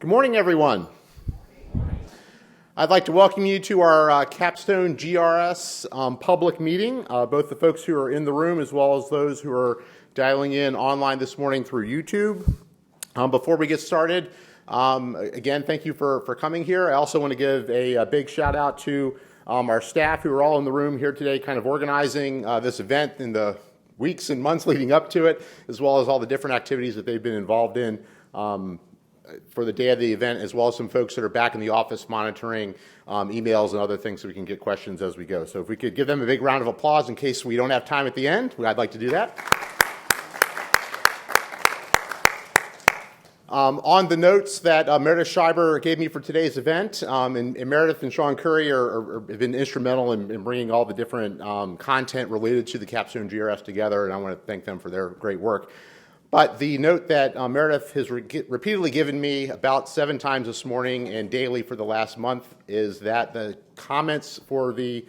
Good morning, everyone. I'd like to welcome you to our Capstone GRS public meeting, both the folks who are in the room as well as those who are dialing in online this morning through YouTube. Before we get started, again, thank you for coming here. I also want to give a big shout out to our staff who are all in the room here today kind of organizing this event in the weeks and months leading up to it, as well as all the different activities that they've been involved in for the day of the event, as well as some folks that are back in the office monitoring emails and other things so we can get questions as we go. So if we could give them a big round of applause in case we don't have time at the end, I'd like to do that. On the notes that Meredith Schreiber gave me for today's event, and Meredith and Sean Curry have been instrumental in bringing all the different content related to the Capstone GRS together, and I want to thank them for their great work. But the note that Meredith has repeatedly given me about 7 times this morning and daily for the last month is that the comments for the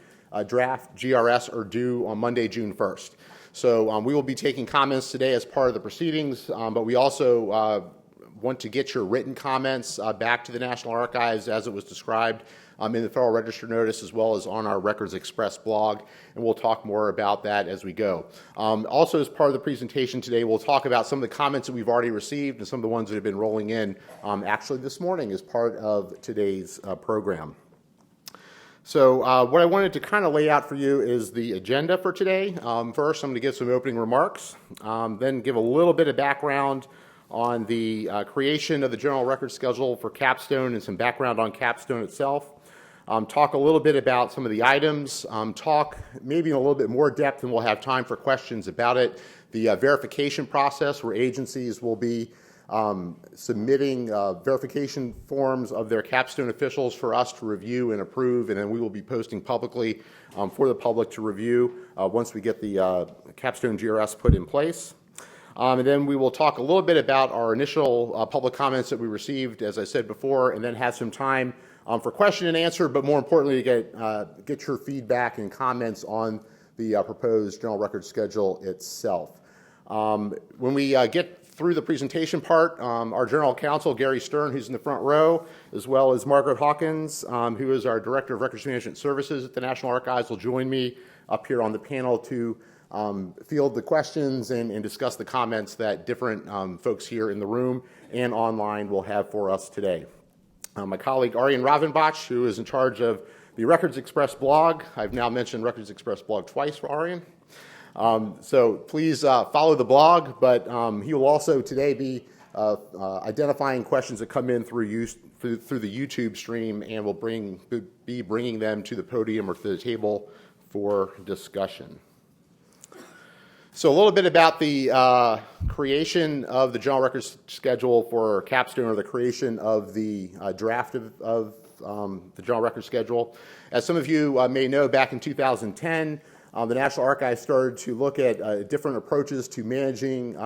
draft GRS are due on Monday, June 1st. So we will be taking comments today as part of the proceedings, but we also want to get your written comments back to the National Archives as it was described in the Federal Register notice, as well as on our Records Express blog, and we'll talk more about that as we go. Also, as part of the presentation today, we'll talk about some of the comments that we've already received and some of the ones that have been rolling in actually this morning as part of today's program. So what I wanted to kind of lay out for you is the agenda for today. First, I'm going to give some opening remarks, then give a little bit of background on the creation of the General Records Schedule for Capstone and some background on Capstone itself. Talk a little bit about some of the items, talk maybe in a little bit more depth, and we'll have time for questions about it. The verification process, where agencies will be submitting verification forms of their Capstone officials for us to review and approve, and then we will be posting publicly for the public to review once we get the Capstone GRS put in place. And then we will talk a little bit about our initial public comments that we received, as I said before, and then have some time for question and answer, but more importantly, to get your feedback and comments on the proposed General Records Schedule itself. When we get through the presentation part, our General Counsel, Gary Stern, who's in the front row, as well as Margaret Hawkins, who is our Director of Records Management Services at the National Archives, will join me up here on the panel to field the questions and discuss the comments that different folks here in the room and online will have for us today. My colleague Arian Ravenbach, who is in charge of the Records Express blog. I've now mentioned Records Express blog twice for Arian. So please follow the blog, but he will also today be identifying questions that come in through the YouTube stream, and will be bringing them to the podium or to the table for discussion. So a little bit about the creation of the General Records Schedule for Capstone, or the creation of the draft of the General Records Schedule. As some of you may know, back in 2010, the National Archives started to look at different approaches to managing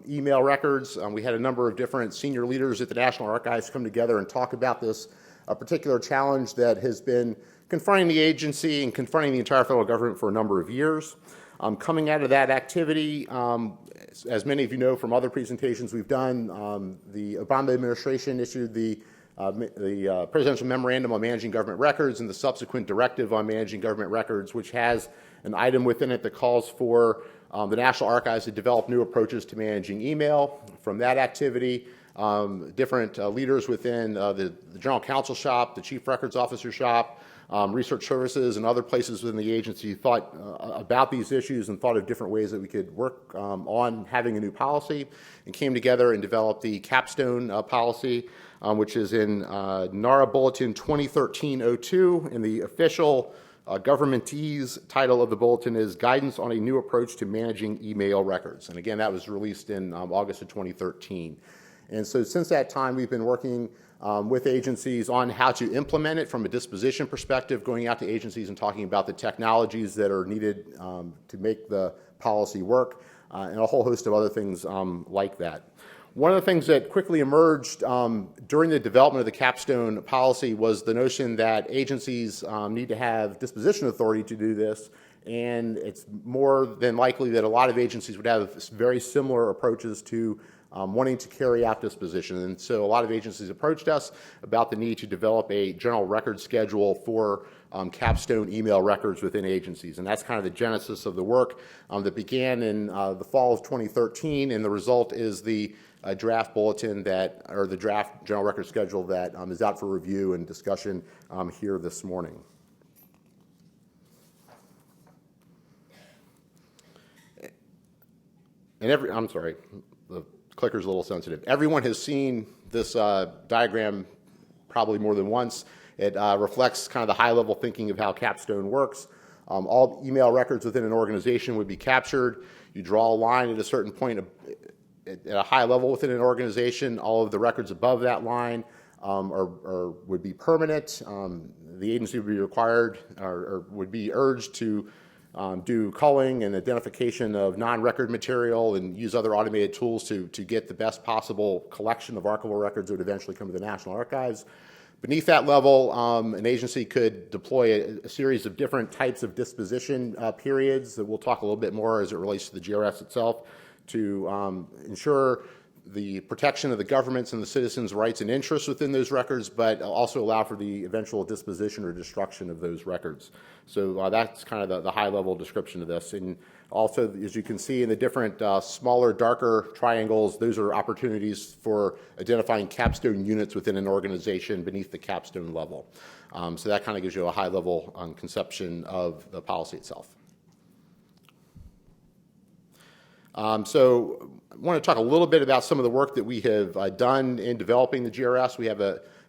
email records. We had a number of different senior leaders at the National Archives come together and talk about this particular challenge that has been confronting the agency and confronting the entire federal government for a number of years. Coming out of that activity, as many of you know from other presentations we've done, the Obama administration issued the Presidential Memorandum on Managing Government Records and the subsequent Directive on Managing Government Records, which has an item within it that calls for the National Archives to develop new approaches to managing email. From that activity, different leaders within the General Counsel shop, the Chief Records Officer shop, research services, and other places within the agency thought about these issues and thought of different ways that we could work on having a new policy, and came together and developed the Capstone policy, which is in NARA Bulletin 2013-02, and the official governmentese title of the bulletin is Guidance on a New Approach to Managing Email Records. And again, that was released in August of 2013. And so since that time, we've been working with agencies on how to implement it from a disposition perspective, going out to agencies and talking about the technologies that are needed to make the policy work, and a whole host of other things like that. One of the things that quickly emerged during the development of the Capstone policy was the notion that agencies need to have disposition authority to do this, and it's more than likely that a lot of agencies would have very similar approaches to wanting to carry out this position. And so a lot of agencies approached us about the need to develop a general record schedule for capstone email records within agencies. And that's kind of the genesis of the work that began in the fall of 2013, and the result is the draft bulletin or the draft general record schedule that is out for review and discussion here this morning. And I'm sorry, the clicker's a little sensitive. Everyone has seen this diagram probably more than once. It reflects kind of the high-level thinking of how capstone works. All email records within an organization would be captured. You draw a line at a certain point at a high level within an organization. All of the records above that line would be permanent. The agency would be required or would be urged to do culling and identification of non-record material and use other automated tools to get the best possible collection of archival records that would eventually come to the National Archives. Beneath that level, an agency could deploy a series of different types of disposition periods that we'll talk a little bit more as it relates to the GRS itself to ensure the protection of the government's and the citizens' rights and interests within those records, but also allow for the eventual disposition or destruction of those records. So that's kind of the high-level description of this. And also, as you can see in the different smaller, darker triangles, those are opportunities for identifying capstone units within an organization beneath the capstone level. So that kind of gives you a high-level conception of the policy itself. So I want to talk a little bit about some of the work that we have done in developing the GRS. We have,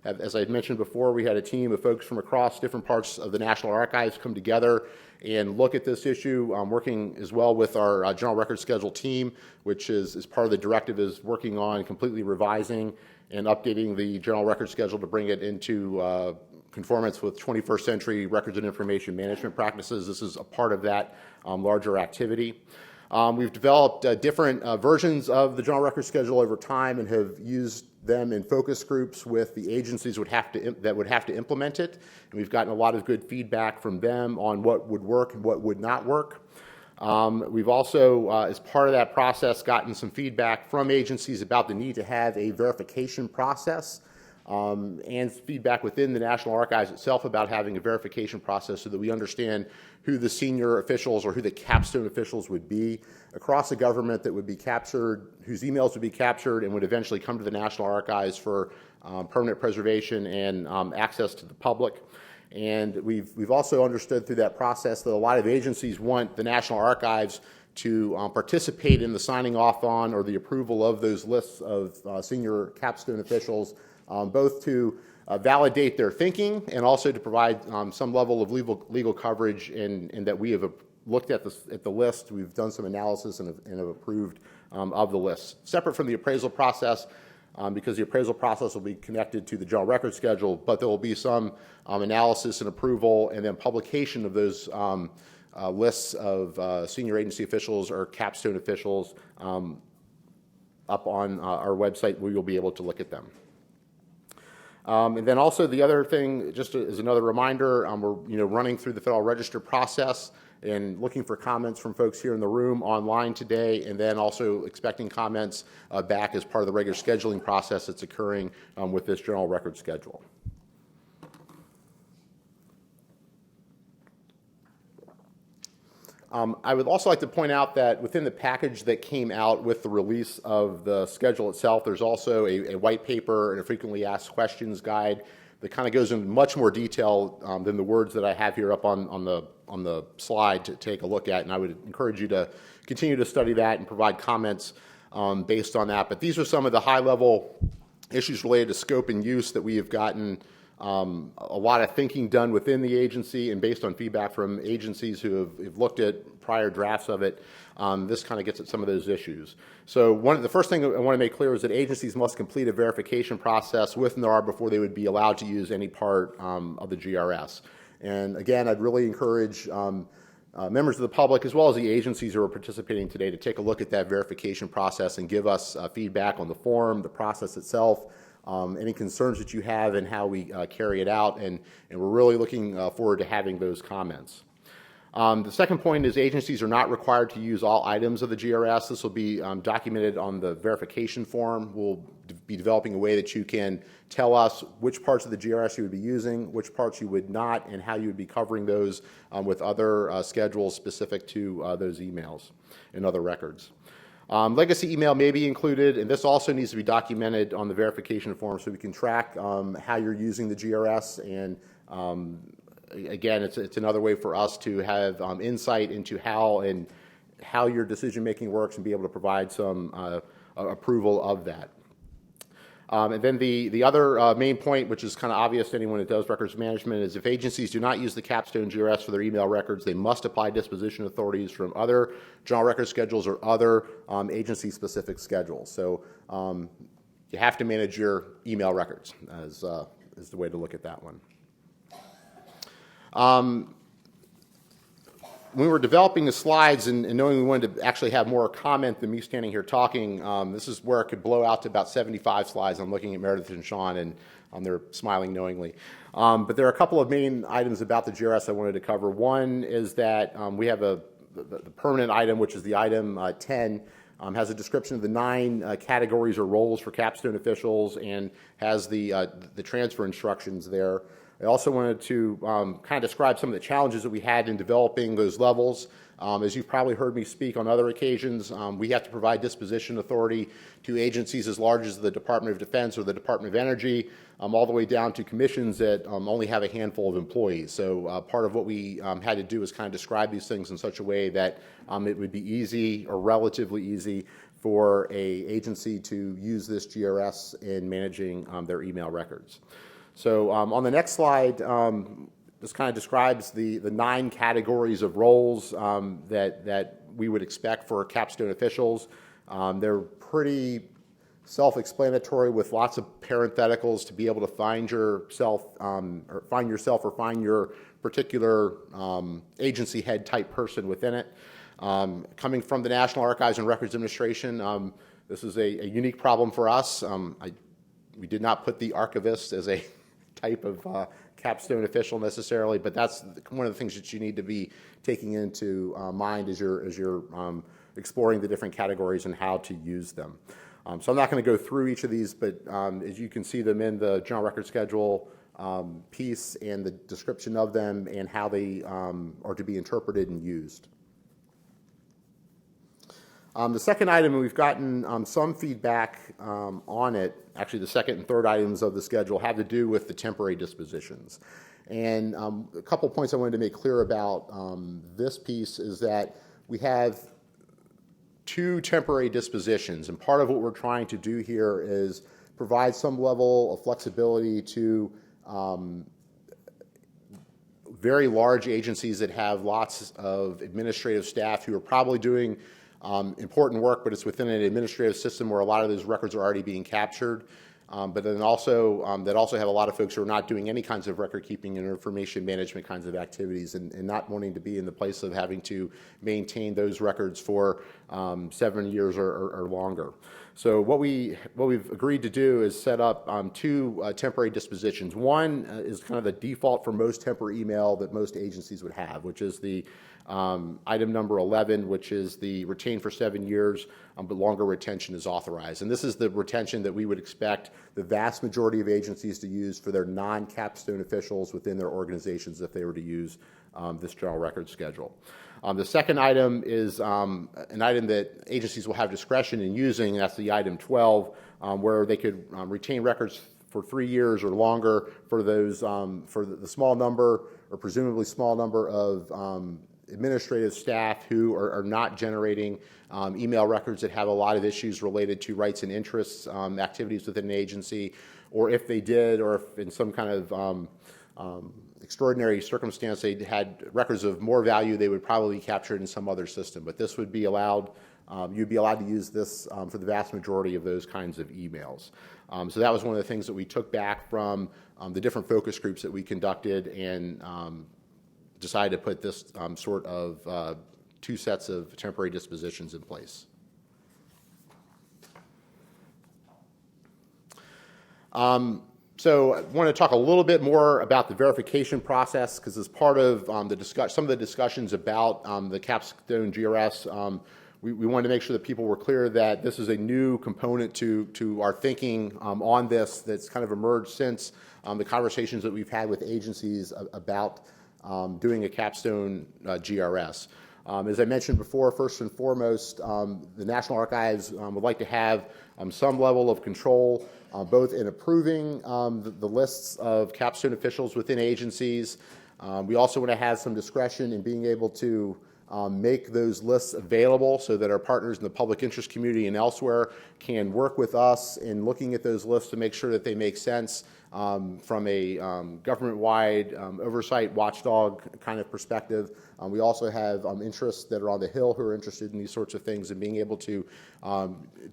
as I mentioned before, we had a team of folks from across different parts of the National Archives come together and look at this issue, working as well with our General Record Schedule team, which is part of the directive, is working on completely revising and updating the General Record Schedule to bring it into conformance with 21st century records and information management practices. This is a part of that larger activity. We've developed different versions of the General Record Schedule over time and have used them in focus groups with the agencies that would have to implement it. And we've gotten a lot of good feedback from them on what would work and what would not work. We've also, as part of that process, gotten some feedback from agencies about the need to have a verification process and feedback within the National Archives itself about having a verification process so that we understand who the senior officials or who the capstone officials would be across the government that would be captured, whose emails would be captured and would eventually come to the National Archives for permanent preservation and access to the public. And we've also understood through that process that a lot of agencies want the National Archives to participate in the signing off on or the approval of those lists of senior capstone officials, both to validate their thinking and also to provide some level of legal coverage, and that we have looked at the list. We've done some analysis and have approved of the list. Separate from the appraisal process, because the appraisal process will be connected to the General Record Schedule, but there will be some analysis and approval and then publication of those lists of senior agency officials or capstone officials up on our website where you'll be able to look at them. And then also the other thing, just as another reminder, we're running through the Federal Register process and looking for comments from folks here in the room online today, and then also expecting comments back as part of the regular scheduling process that's occurring with this General Record Schedule. I would also like to point out that within the package that came out with the release of the schedule itself, there's also a white paper and a frequently asked questions guide that kind of goes into much more detail than the words that I have here up on the slide to take a look at. And I would encourage you to continue to study that and provide comments based on that. But these are some of the high-level issues related to scope and use that we have gotten a lot of thinking done within the agency, and based on feedback from agencies who have looked at prior drafts of it, this kind of gets at some of those issues. So the first thing I want to make clear is that agencies must complete a verification process with NAR before they would be allowed to use any part of the GRS. And again, I'd really encourage members of the public as well as the agencies who are participating today to take a look at that verification process and give us feedback on the form, the process itself, any concerns that you have and how we carry it out, and we're really looking forward to having those comments. The second point is agencies are not required to use all items of the GRS. This will be documented on the verification form. We'll be developing a way that you can tell us which parts of the GRS you would be using, which parts you would not, and how you would be covering those with other schedules specific to those emails and other records. Legacy email may be included, and this also needs to be documented on the verification form so we can track how you're using the GRS, and again, it's another way for us to have insight into how your decision making works and be able to provide some approval of that. And then the other main point, which is kind of obvious to anyone that does records management, is if agencies do not use the Capstone GRS for their email records, they must apply disposition authorities from other general record schedules or other agency-specific schedules. So you have to manage your email records as the way to look at that one. When we were developing the slides and knowing we wanted to actually have more comment than me standing here talking, this is where it could blow out to about 75 slides. I'm looking at Meredith and Sean, and they're smiling knowingly. But there are a couple of main items about the GRS I wanted to cover. One is that we have the permanent item, which is the item 10, has a description of the 9 categories or roles for Capstone officials and has the transfer instructions there. I also wanted to kind of describe some of the challenges that we had in developing those levels. As you've probably heard me speak on other occasions, we have to provide disposition authority to agencies as large as the Department of Defense or the Department of Energy, all the way down to commissions that only have a handful of employees. So part of what we had to do is kind of describe these things in such a way that it would be easy or relatively easy for an agency to use this GRS in managing their email records. So on the next slide, this kind of describes the 9 categories of roles that we would expect for Capstone officials. They're pretty self-explanatory with lots of parentheticals to be able to find yourself or find your particular agency head type person within it. Coming from the National Archives and Records Administration, this is a unique problem for us. We did not put the archivist as a type of Capstone official necessarily, but that's one of the things that you need to be taking into mind as you're exploring the different categories and how to use them. So I'm not going to go through each of these, but as you can see them in the General Record Schedule piece and the description of them and how they are to be interpreted and used. The second item, we've gotten some feedback on it. Actually, the second and third items of the schedule have to do with the temporary dispositions. And a couple points I wanted to make clear about this piece is that we have 2 temporary dispositions. And part of what we're trying to do here is provide some level of flexibility to very large agencies that have lots of administrative staff who are probably doing important work, but it's within an administrative system where a lot of those records are already being captured. But then also, that also have a lot of folks who are not doing any kinds of record keeping and information management kinds of activities and not wanting to be in the place of having to maintain those records for 7 years or longer. So what we've agreed to do is set up 2 temporary dispositions. One is kind of the default for most temporary email that most agencies would have, which is the item number 11, which is the retain for 7 years, but longer retention is authorized. And this is the retention that we would expect the vast majority of agencies to use for their non-Capstone officials within their organizations if they were to use this general record schedule. The second item is an item that agencies will have discretion in using. That's the item 12, where they could retain records for 3 years or longer for those for the small number or presumably small number of administrative staff who are not generating email records that have a lot of issues related to rights and interests activities within an agency, or if they did, or if in some kind of extraordinary circumstance they had records of more value, they would probably be captured in some other system. But this would be allowed, you'd be allowed to use this for the vast majority of those kinds of emails. So that was one of the things that we took back from the different focus groups that we conducted and decided to put this sort of 2 sets of temporary dispositions in place. So I want to talk a little bit more about the verification process, because as part of some of the discussions about the Capstone GRS, we wanted to make sure that people were clear that this is a new component to our thinking on this that's kind of emerged since the conversations that we've had with agencies about doing a Capstone GRS. As I mentioned before, first and foremost, the National Archives would like to have some level of control both in approving the lists of Capstone officials within agencies. We also want to have some discretion in being able to make those lists available so that our partners in the public interest community and elsewhere can work with us in looking at those lists to make sure that they make sense from a government-wide oversight watchdog kind of perspective. We also have interests that are on the Hill who are interested in these sorts of things, and being able to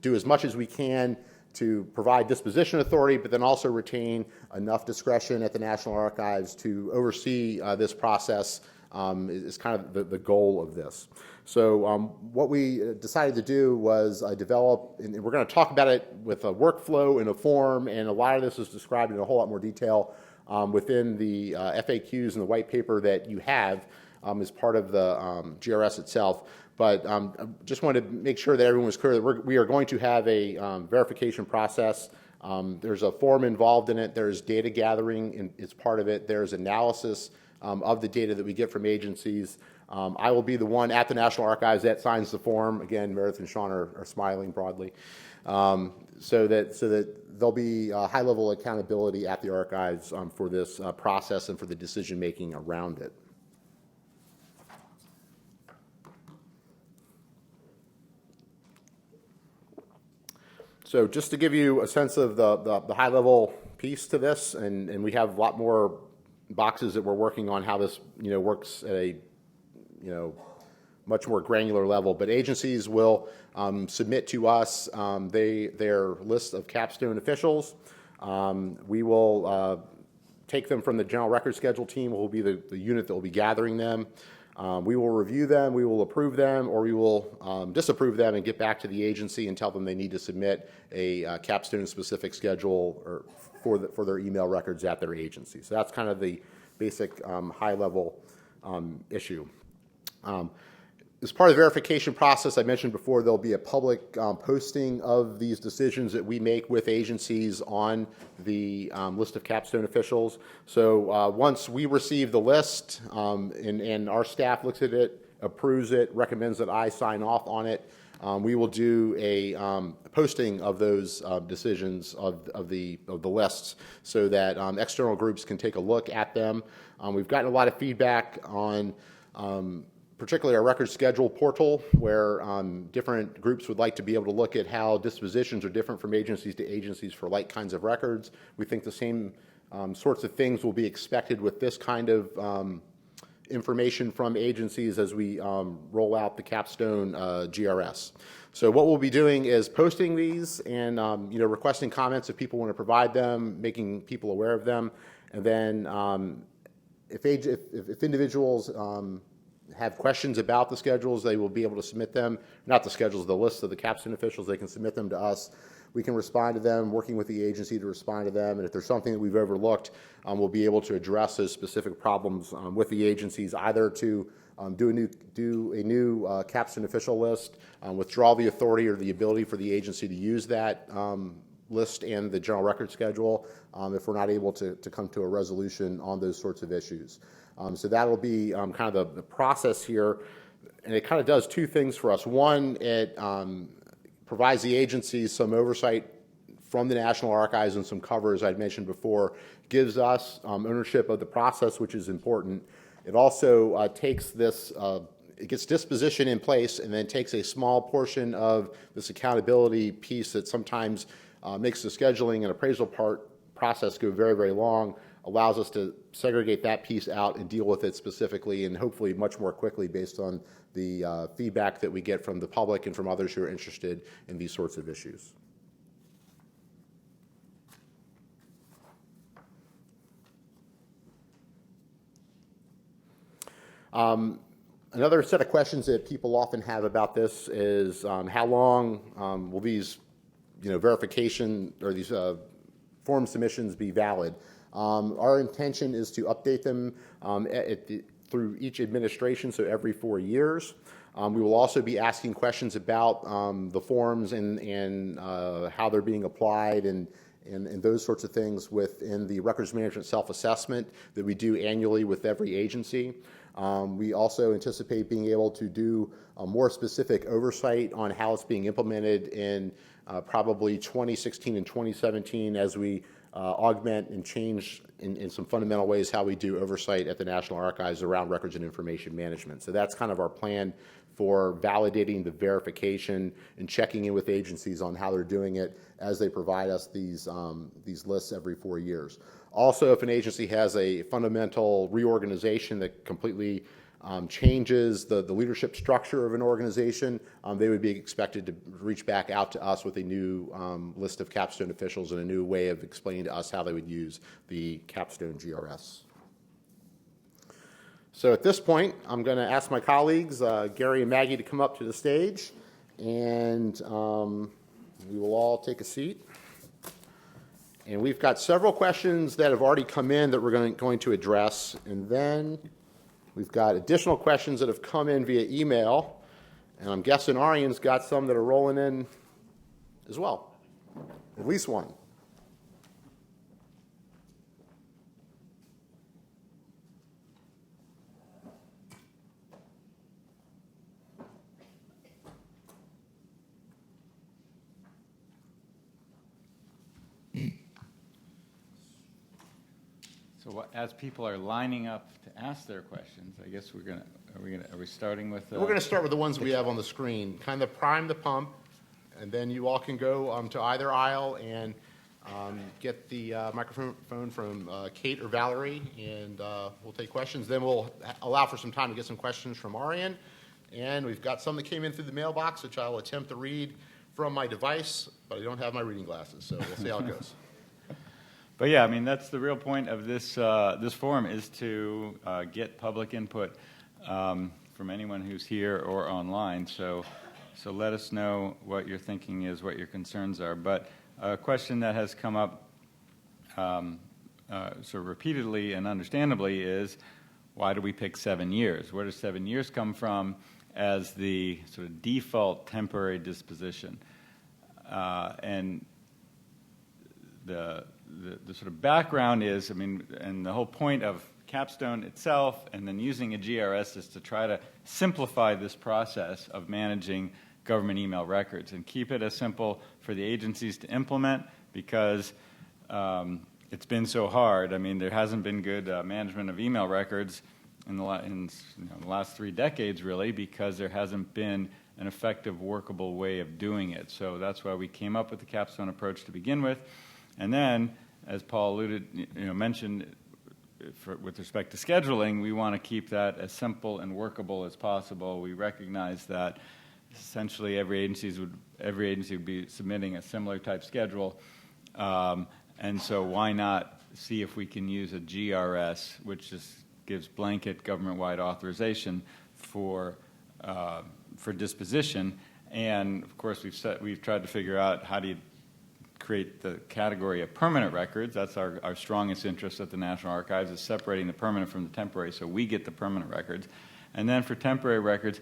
do as much as we can to provide disposition authority, but then also retain enough discretion at the National Archives to oversee this process is kind of the goal of this. So what we decided to do was develop, and we're going to talk about it with a workflow and a form, and a lot of this is described in a whole lot more detail within the FAQs and the white paper that you have as part of the GRS itself. But I just wanted to make sure that everyone was clear that we are going to have a verification process. There's a form involved in it. There's data gathering as part of it. There's analysis of the data that we get from agencies. I will be the one at the National Archives that signs the form. Again, Meredith and Sean are smiling broadly. So that there'll be high-level accountability at the archives for this process and for the decision-making around it. So just to give you a sense of the high-level piece to this, and we have a lot more boxes that we're working on how this works at a much more granular level. But agencies will submit to us their list of Capstone officials. We will take them from the General Record Schedule team, will be the unit that will be gathering them. We will review them, we will approve them, or we will disapprove them and get back to the agency and tell them they need to submit a Capstone-specific schedule or for their email records at their agency. So that's kind of the basic high-level issue. As part of the verification process, I mentioned before, there'll be a public posting of these decisions that we make with agencies on the list of Capstone officials. So once we receive the list and our staff looks at it, approves it, recommends that I sign off on it, we will do a posting of those decisions of the lists so that external groups can take a look at them. We've gotten a lot of feedback on particularly our record schedule portal, where different groups would like to be able to look at how dispositions are different from agencies to agencies for like kinds of records. We think the same sorts of things will be expected with this kind of information from agencies as we roll out the Capstone GRS. So what we'll be doing is posting these and requesting comments if people want to provide them, making people aware of them, and then if individuals have questions about the schedules, they will be able to submit them, not the schedules, the list of the Capstone officials, they can submit them to us. We can respond to them, working with the agency to respond to them, and if there's something that we've overlooked, we'll be able to address those specific problems with the agencies, either to do a new Capstone official list, withdraw the authority or the ability for the agency to use that list and the general record schedule if we're not able to come to a resolution on those sorts of issues. So that'll be kind of the process here, and it kind of does two things for us. One, it provides the agencies some oversight from the National Archives and some cover, as I'd mentioned before, gives us ownership of the process, which is important. It also takes this, it gets disposition in place and then takes a small portion of this accountability piece that sometimes makes the scheduling and appraisal process go very, very long, allows us to segregate that piece out and deal with it specifically and hopefully much more quickly based on the feedback that we get from the public and from others who are interested in these sorts of issues. Another set of questions that people often have about this is how long will these verification or these form submissions be valid. Our intention is to update them through each administration, so every 4 years. We will also be asking questions about the forms and how they're being applied and those sorts of things within the records management self-assessment that we do annually with every agency. We also anticipate being able to do a more specific oversight on how it's being implemented in probably 2016 and 2017 as we augment and change in some fundamental ways how we do oversight at the National Archives around records and information management. So that's kind of our plan for validating the verification and checking in with agencies on how they're doing it as they provide us these lists every 4 years. Also, if an agency has a fundamental reorganization that completely changes the leadership structure of an organization, they would be expected to reach back out to us with a new list of capstone officials and a new way of explaining to us how they would use the capstone GRS. So at this point, I'm going to ask my colleagues, Gary and Maggie, to come up to the stage, and we will all take a seat. And we've got several questions that have already come in that we're going to address, and then we've got additional questions that have come in via email, and I'm guessing Arian's got some that are rolling in as well, at least one. So as people are lining up to ask their questions, I guess are we starting with? We're going to start with the ones we have on the screen. Kind of prime the pump, and then you all can go to either aisle and get the microphone from Kate or Valerie, and we'll take questions. Then we'll allow for some time to get some questions from Arian, and we've got some that came in through the mailbox, which I'll attempt to read from my device, but I don't have my reading glasses, so we'll see how it goes. But yeah, I mean, that's the real point of this this forum, is to get public input from anyone who's here or online. So let us know what your thinking is, what your concerns are. But a question that has come up sort of repeatedly and understandably is, why do we pick 7 years? Where does 7 years come from as the sort of default temporary disposition? And the sort of background is, I mean, and the whole point of capstone itself and then using a GRS is to try to simplify this process of managing government email records and keep it as simple for the agencies to implement, because it's been so hard. I mean, there hasn't been good management of email records in the last 3 decades, really, because there hasn't been an effective, workable way of doing it. So that's why we came up with the capstone approach to begin with. And then, as Paul mentioned, with respect to scheduling, we want to keep that as simple and workable as possible. We recognize that essentially every agency would be submitting a similar type schedule, and so why not see if we can use a GRS, which just gives blanket government-wide authorization for disposition. And of course, we've tried to figure out how do you create the category of permanent records. That's our strongest interest at the National Archives, is separating the permanent from the temporary, so we get the permanent records. And then for temporary records,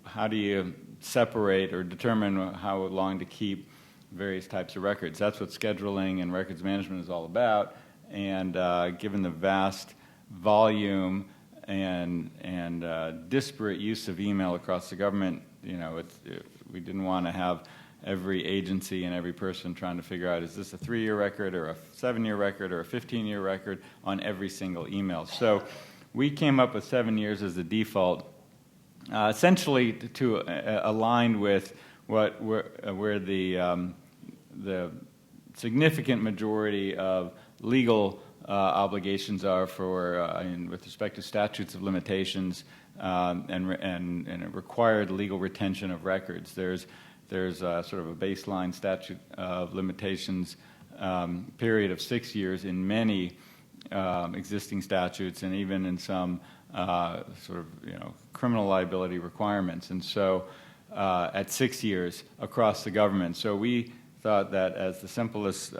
how do you separate or determine how long to keep various types of records? That's what scheduling and records management is all about. And given the vast volume and disparate use of email across the government, we didn't want to have every agency and every person trying to figure out, is this a 3-year record or a 7-year record or a 15-year record on every single email. So we came up with 7 years as the default, essentially to align with where the significant majority of legal obligations are for with respect to statutes of limitations and a required legal retention of records. There's sort of a baseline statute of limitations period of 6 years in many existing statutes, and even in some sort of criminal liability requirements. And so at 6 years across the government. So we thought that as the simplest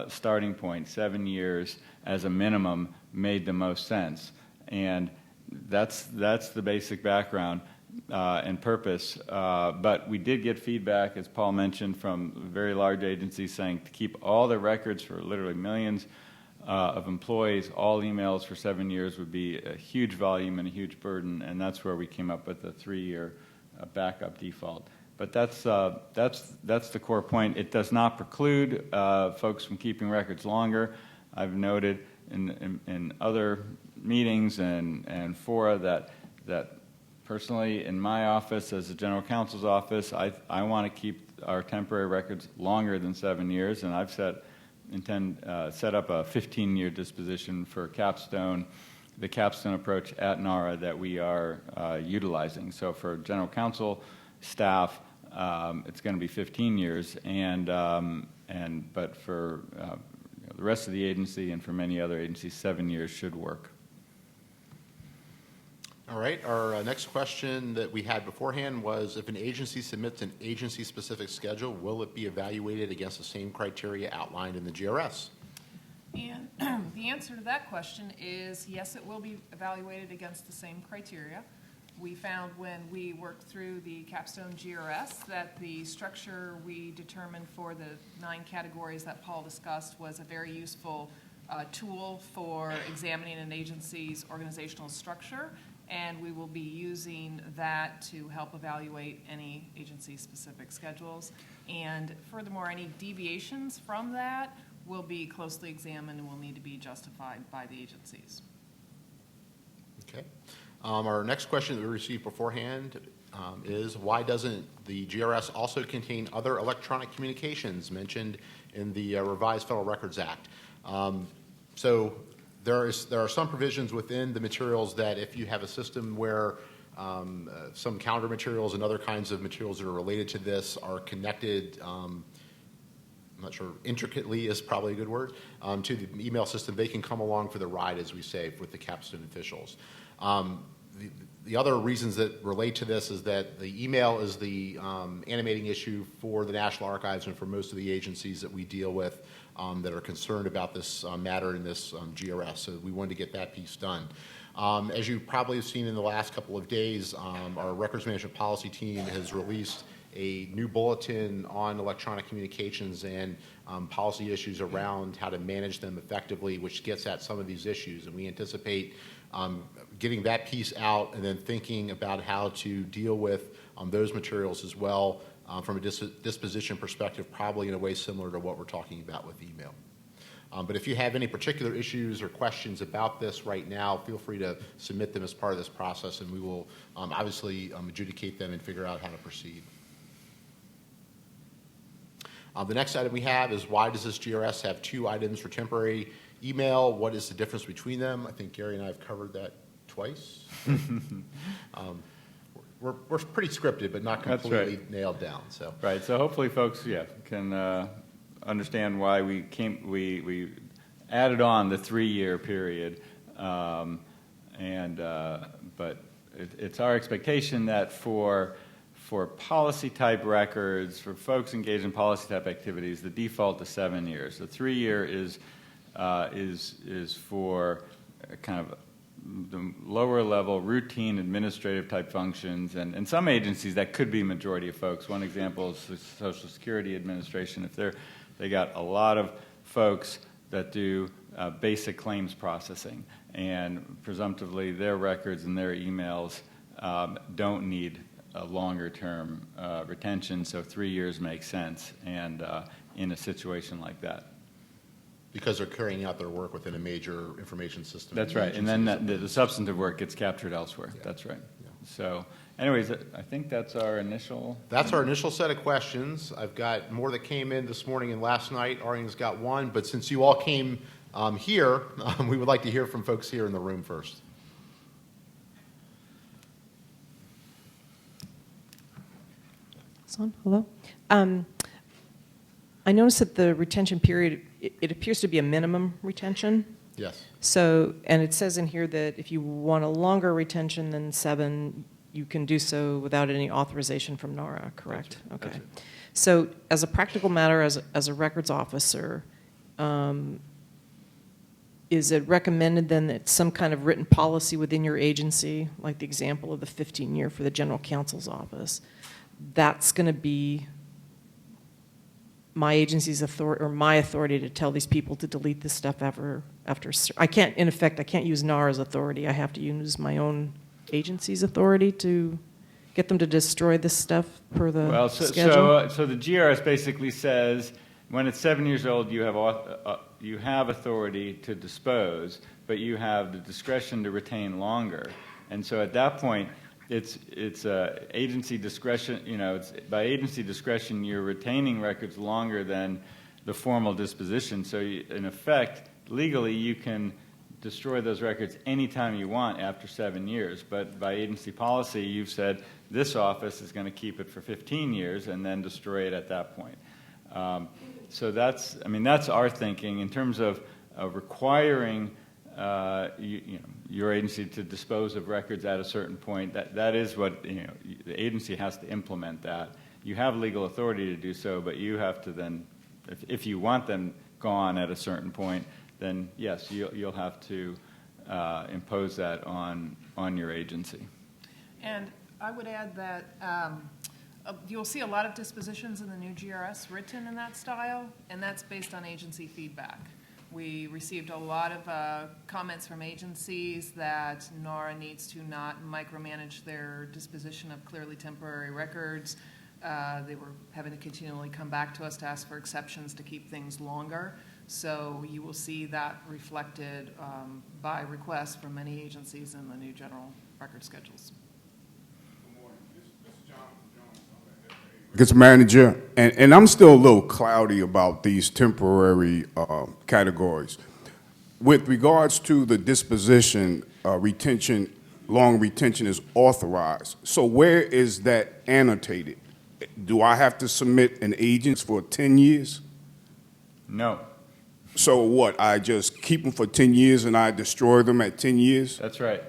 starting point, 7 years as a minimum made the most sense. And that's the basic background and purpose. But we did get feedback, as Paul mentioned, from very large agencies saying to keep all the records for literally millions of employees, all emails for 7 years would be a huge volume and a huge burden, and that's where we came up with the 3-year backup default. But that's the core point. It does not preclude folks from keeping records longer. I've noted in other meetings and fora that personally in my office, as the general counsel's office, I want to keep our temporary records longer than 7 years, and I've set up a 15-year disposition for Capstone, the Capstone approach at NARA that we are utilizing. So for general counsel staff, it's going to be 15 years, but for the rest of the agency and for many other agencies, 7 years should work. All right, our next question that we had beforehand was, if an agency submits an agency-specific schedule, will it be evaluated against the same criteria outlined in the GRS? And the answer to that question is yes, it will be evaluated against the same criteria. We found when we worked through the Capstone GRS that the structure we determined for the 9 categories that Paul discussed was a very useful tool for examining an agency's organizational structure, and we will be using that to help evaluate any agency-specific schedules. And furthermore, any deviations from that will be closely examined and will need to be justified by the agencies. Okay. Our next question that we received beforehand is, why doesn't the GRS also contain other electronic communications mentioned in the revised Federal Records Act? So there are some provisions within the materials that if you have a system where some calendar materials and other kinds of materials that are related to this are connected, I'm not sure, intricately is probably a good word, to the email system, they can come along for the ride, as we say, with the Capstone officials. The other reasons that relate to this is that the email is the animating issue for the National Archives and for most of the agencies that we deal with that are concerned about this matter in this GRS. So we wanted to get that piece done. As you probably have seen in the last couple of days, our records management policy team has released a new bulletin on electronic communications and policy issues around how to manage them effectively, which gets at some of these issues. And we anticipate getting that piece out and then thinking about how to deal with those materials as well from a disposition perspective, probably in a way similar to what we're talking about with email. But if you have any particular issues or questions about this right now, feel free to submit them as part of this process, and we will obviously adjudicate them and figure out how to proceed. The next item we have is, why does this GRS have 2 items for temporary email? What is the difference between them? I think Gary and I have covered that twice. We're pretty scripted, but not completely nailed down. So right. So hopefully, folks, can understand why we added on the 3-year period, but it's our expectation that for policy type records, for folks engaged in policy type activities, the default is 7 years. The 3-year is for kind of the lower level routine administrative type functions, and in some agencies that could be majority of folks. One example is the Social Security Administration. If they got a lot of folks that do basic claims processing, and presumptively their records and their emails don't need a longer term retention, so 3 years makes sense, and in a situation like that. Because they're carrying out their work within a major information system. That's right, and then the substantive work gets captured elsewhere. Yeah. That's right. Yeah. So anyways, I think that's our initial... That's our initial set of questions. I've got more that came in this morning and last night. Arian's got one, but since you all came here, we would like to hear from folks here in the room first. Hello. I noticed that the retention period, it appears to be a minimum retention. Yes. So, and it says in here that if you want a longer retention than 7, you can do so without any authorization from NARA, correct? That's right. Okay. That's So as a practical matter, as a records officer, is it recommended then that some kind of written policy within your agency, like the example of the 15-year for the general counsel's office, that's going to be my agency's authority or my authority to tell these people to delete this stuff after I can't, in effect, I can't use NARA's authority. I have to use my own agency's authority to get them to destroy this stuff per the schedule? So the GRS basically says when it's 7 years old, you have authority to dispose, but you have the discretion to retain longer. And so at that point, it's agency discretion. It's by agency discretion, you're retaining records longer than the formal disposition. So in effect, legally, you can destroy those records anytime you want after 7 years. But by agency policy, you've said this office is going to keep it for 15 years and then destroy it at that point. So that's our thinking in terms of requiring your agency to dispose of records at a certain point. That is what the agency has to implement. That you have legal authority to do so, but you have to then, if you want them gone at a certain point, then yes, you'll have to impose that on your agency. And I would add that you'll see a lot of dispositions in the new GRS written in that style, and that's based on agency feedback. We received a lot of comments from agencies that NARA needs to not micromanage their disposition of clearly temporary records. They were having to continually come back to us to ask for exceptions to keep things longer. So you will see that reflected by request from many agencies in the new general record schedules. Records manager, and I'm still a little cloudy about these temporary categories. With regards to the disposition, retention, long retention is authorized. So where is that annotated? Do I have to submit an agent for 10 years? No. So what, I just keep them for 10 years and I destroy them at 10 years? That's right.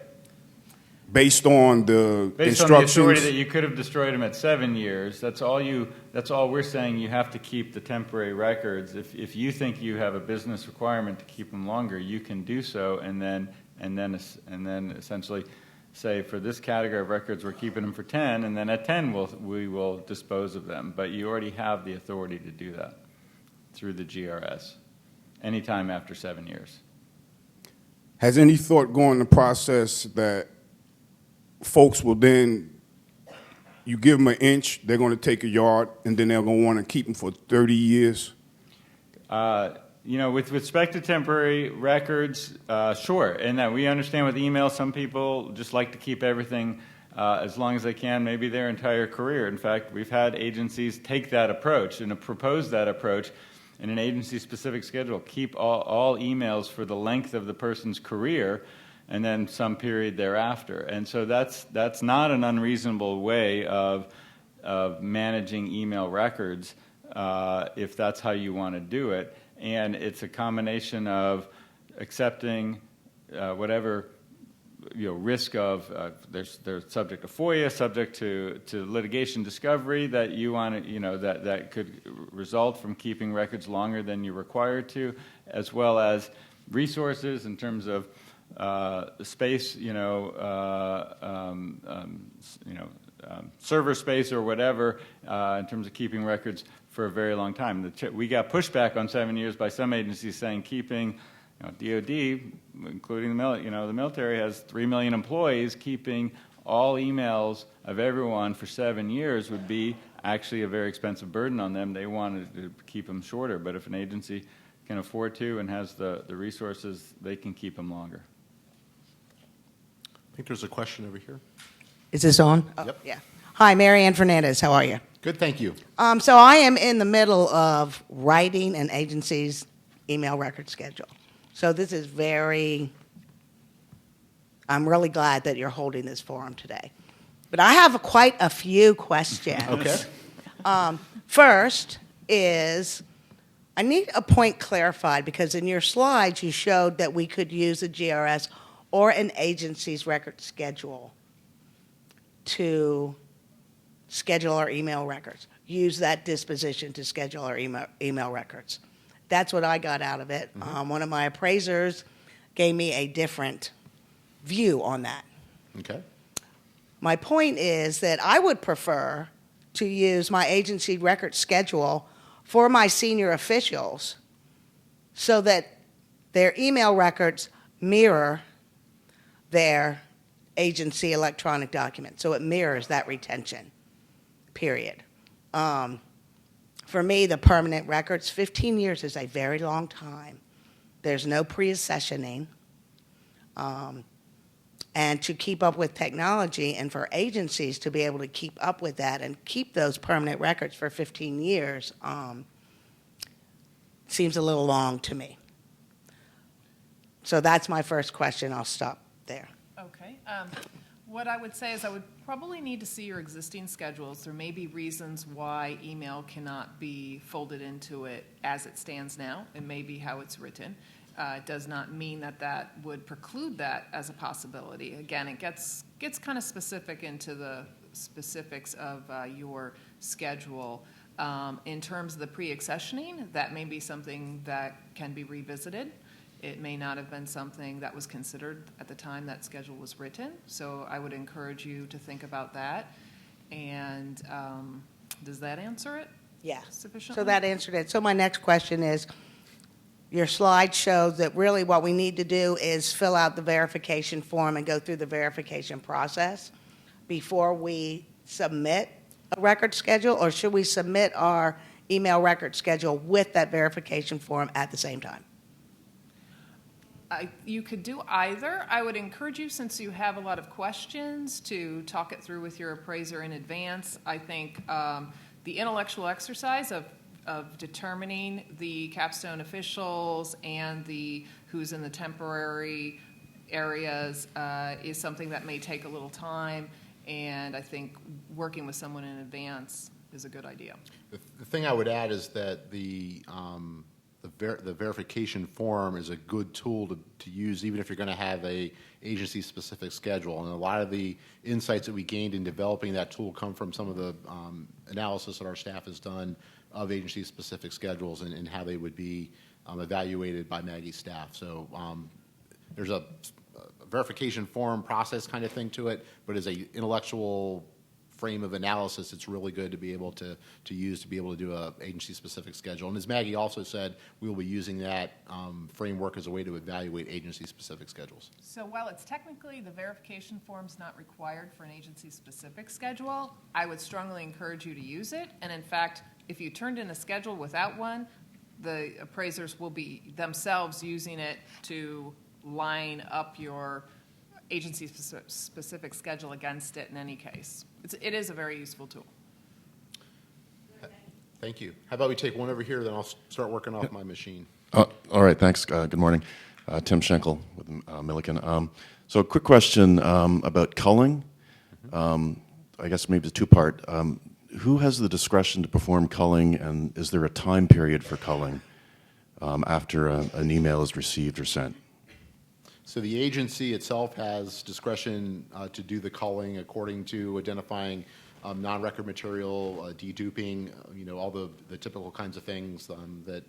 Based on the Based on the instructions? authority that you could have destroyed them at 7 years, that's all we're saying. You have to keep the temporary records. If you think you have a business requirement to keep them longer, you can do so, and then essentially say for this category of records we're keeping them for 10, and then at 10 we will dispose of them. But you already have the authority to do that through the GRS anytime after 7 years. Has any thought gone in the process that folks will then, you give them an inch, they're going to take a yard, and then they're going to want to keep them for 30 years? With respect to temporary records, sure. And that we understand with email, some people just like to keep everything as long as they can, maybe their entire career. In fact, we've had agencies take that approach and propose that approach in an agency-specific schedule. Keep all emails for the length of the person's career, and then some period thereafter. And so that's not an unreasonable way of managing email records if that's how you want to do it. And it's a combination of accepting whatever risk of they're subject to FOIA, subject to litigation discovery that you want to, that could result from keeping records longer than you're required to, as well as resources in terms of space, server space or whatever, in terms of keeping records for a very long time. We got pushback on 7 years by some agencies saying keeping, DOD, including the military has 3 million employees, keeping all emails of everyone for 7 years would be actually a very expensive burden on them. They wanted to keep them shorter, but if an agency can afford to and has the resources, they can keep them longer. I think there's a question over here. Is this on? Yep. Oh, yeah. Hi, Mary Ann Fernandez. How are you? Good, thank you. So I am in the middle of writing an agency's email record schedule. So this is I'm really glad that you're holding this forum today. But I have quite a few questions. Okay. First is, I need a point clarified because in your slides you showed that we could use a GRS or an agency's record schedule to schedule our email records. use that disposition to schedule our email records. That's what I got out of it. One of my appraisers gave me a different view on that. Okay. My point is that I would prefer to use my agency record schedule for my senior officials so that their email records mirror their agency electronic document. So it mirrors that retention, period. For me, the permanent records, 15 years is a very long time. There's no pre-accessioning. And to keep up with technology and for agencies to be able to keep up with that and keep those permanent records for 15 years seems a little long to me. So that's my first question. I'll stop there. Okay. What I would say is I would probably need to see your existing schedules. There may be reasons why email cannot be folded into it as it stands now. It may be how it's written. It does not mean that that would preclude that as a possibility. Again, it gets kind of specific into the specifics of your schedule. In terms of the pre-accessioning, that may be something that can be revisited. It may not have been something that was considered at the time that schedule was written, so I would encourage you to think about that. And does that answer it? Yeah. Sufficiently? So that answered it. So my next question is, your slide shows that really what we need to do is fill out the verification form and go through the verification process before we submit a record schedule, or should we submit our email record schedule with that verification form at the same time? You could do either. I would encourage you, since you have a lot of questions, to talk it through with your appraiser in advance. I think the intellectual exercise of determining the capstone officials and who's in the temporary areas is something that may take a little time, and I think working with someone in advance is a good idea. The thing I would add is that the verification form is a good tool to use even if you're going to have a agency-specific schedule. And a lot of the insights that we gained in developing that tool come from some of the analysis that our staff has done of agency-specific schedules and how they would be evaluated by Maggie's staff. So there's a verification form process kind of thing to it, but as an intellectual frame of analysis, it's really good to be able to use to be able to do a agency-specific schedule. And as Maggie also said, we will be using that framework as a way to evaluate agency-specific schedules. So while it's technically the verification form's not required for an agency-specific schedule, I would strongly encourage you to use it. And in fact, if you turned in a schedule without one, the appraisers will be themselves using it to line up your agency-specific schedule against it in any case. It is a very useful tool. Thank you. How about we take one over here, then I'll start working off my machine. All right, thanks. Good morning. Tim Schenkel with Milliken. So a quick question about culling. I guess maybe it's a two-part. Who has the discretion to perform culling, and is there a time period for culling after an email is received or sent? So the agency itself has discretion to do the culling according to identifying non-record material, deduping, all the typical kinds of things that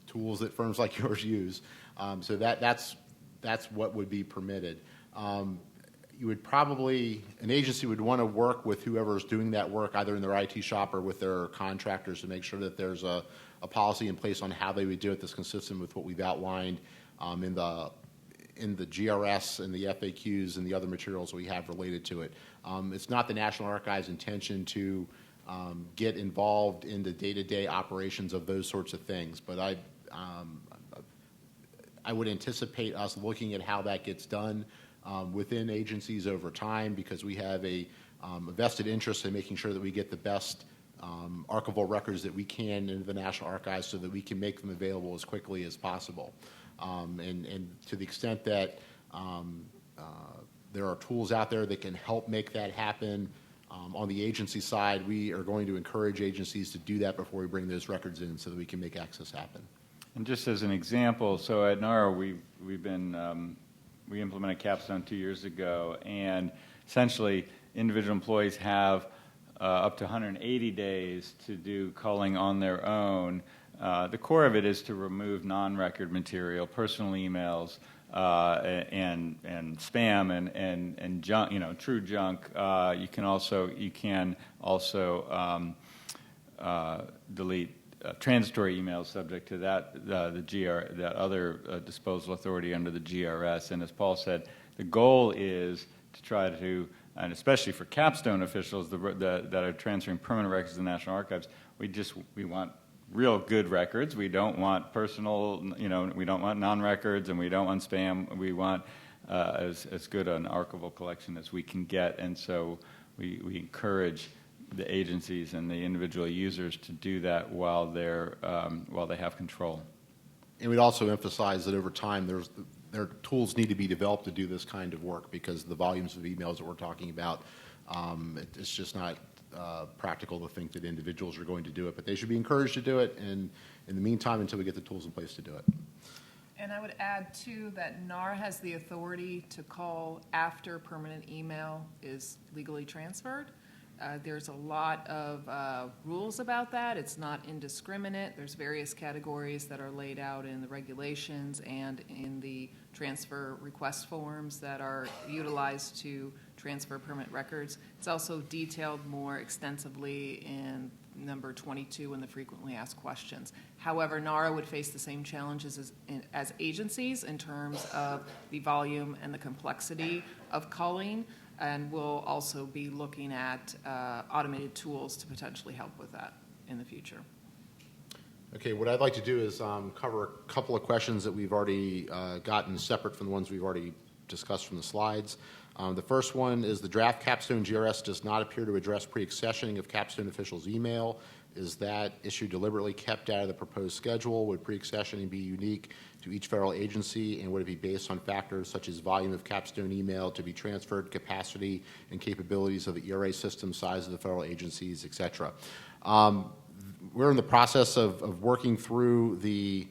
tools that firms like yours use. So that's what would be permitted. You would probably, an agency would want to work with whoever's doing that work, either in their IT shop or with their contractors, to make sure that there's a policy in place on how they would do it that's consistent with what we've outlined in the GRS and the FAQs and the other materials we have related to it. It's not the National Archives' intention to get involved in the day-to-day operations of those sorts of things, but I would anticipate us looking at how that gets done within agencies over time, because we have a vested interest in making sure that we get the best archival records that we can into the National Archives so that we can make them available as quickly as possible. And to the extent that there are tools out there that can help make that happen, on the agency side, we are going to encourage agencies to do that before we bring those records in so that we can make access happen. And just as an example, so at NARA, we implemented Capstone 2 years ago, and essentially individual employees have up to 180 days to do culling on their own. The core of it is to remove non-record material, personal emails, and spam and junk, true junk. You can also delete transitory emails subject to that that other disposal authority under the GRS. And as Paul said, the goal is to try to, and especially for capstone officials that are transferring permanent records to the National Archives, we want real good records. We don't want personal, we don't want non-records, and we don't want spam. We want as good an archival collection as we can get, and so we encourage the agencies and the individual users to do that while they have control. And we'd also emphasize that over time, their tools need to be developed to do this kind of work, because the volumes of emails that we're talking about, it's just not practical to think that individuals are going to do it, but they should be encouraged to do it, and in the meantime, until we get the tools in place to do it. And I would add, too, that NAR has the authority to call after permanent email is legally transferred. There's a lot of rules about that. It's not indiscriminate. There's various categories that are laid out in the regulations and in the transfer request forms that are utilized to transfer permanent records. It's also detailed more extensively in number 22 in the frequently asked questions. However, NARA would face the same challenges as agencies in terms of the volume and the complexity of culling, and we'll also be looking at automated tools to potentially help with that in the future. Okay, what I'd like to do is cover a couple of questions that we've already gotten separate from the ones we've already discussed from the slides. The first one is the draft Capstone GRS does not appear to address pre-accessioning of Capstone officials' email. Is that issue deliberately kept out of the proposed schedule? Would pre-accessioning be unique to each federal agency, and would it be based on factors such as volume of Capstone email to be transferred, capacity and capabilities of the ERA system, size of the federal agencies, et cetera? We're in the process of working through the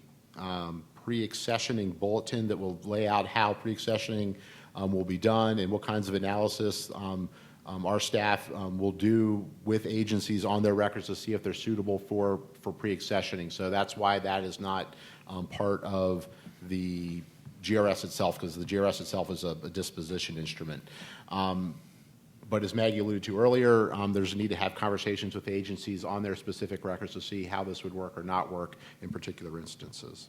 pre-accessioning bulletin that will lay out how pre-accessioning will be done and what kinds of analysis our staff will do with agencies on their records to see if they're suitable for pre-accessioning. So that's why that is not part of the GRS itself, because the GRS itself is a disposition instrument. But as Maggie alluded to earlier, there's a need to have conversations with agencies on their specific records to see how this would work or not work in particular instances.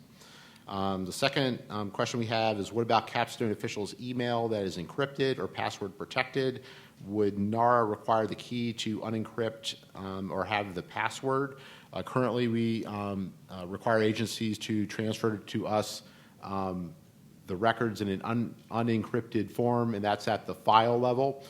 The second question we have is, what about Capstone officials' email that is encrypted or password protected? Would NARA require the key to unencrypt or have the password? Currently, we require agencies to transfer to us the records in an unencrypted form, and that's at the file level.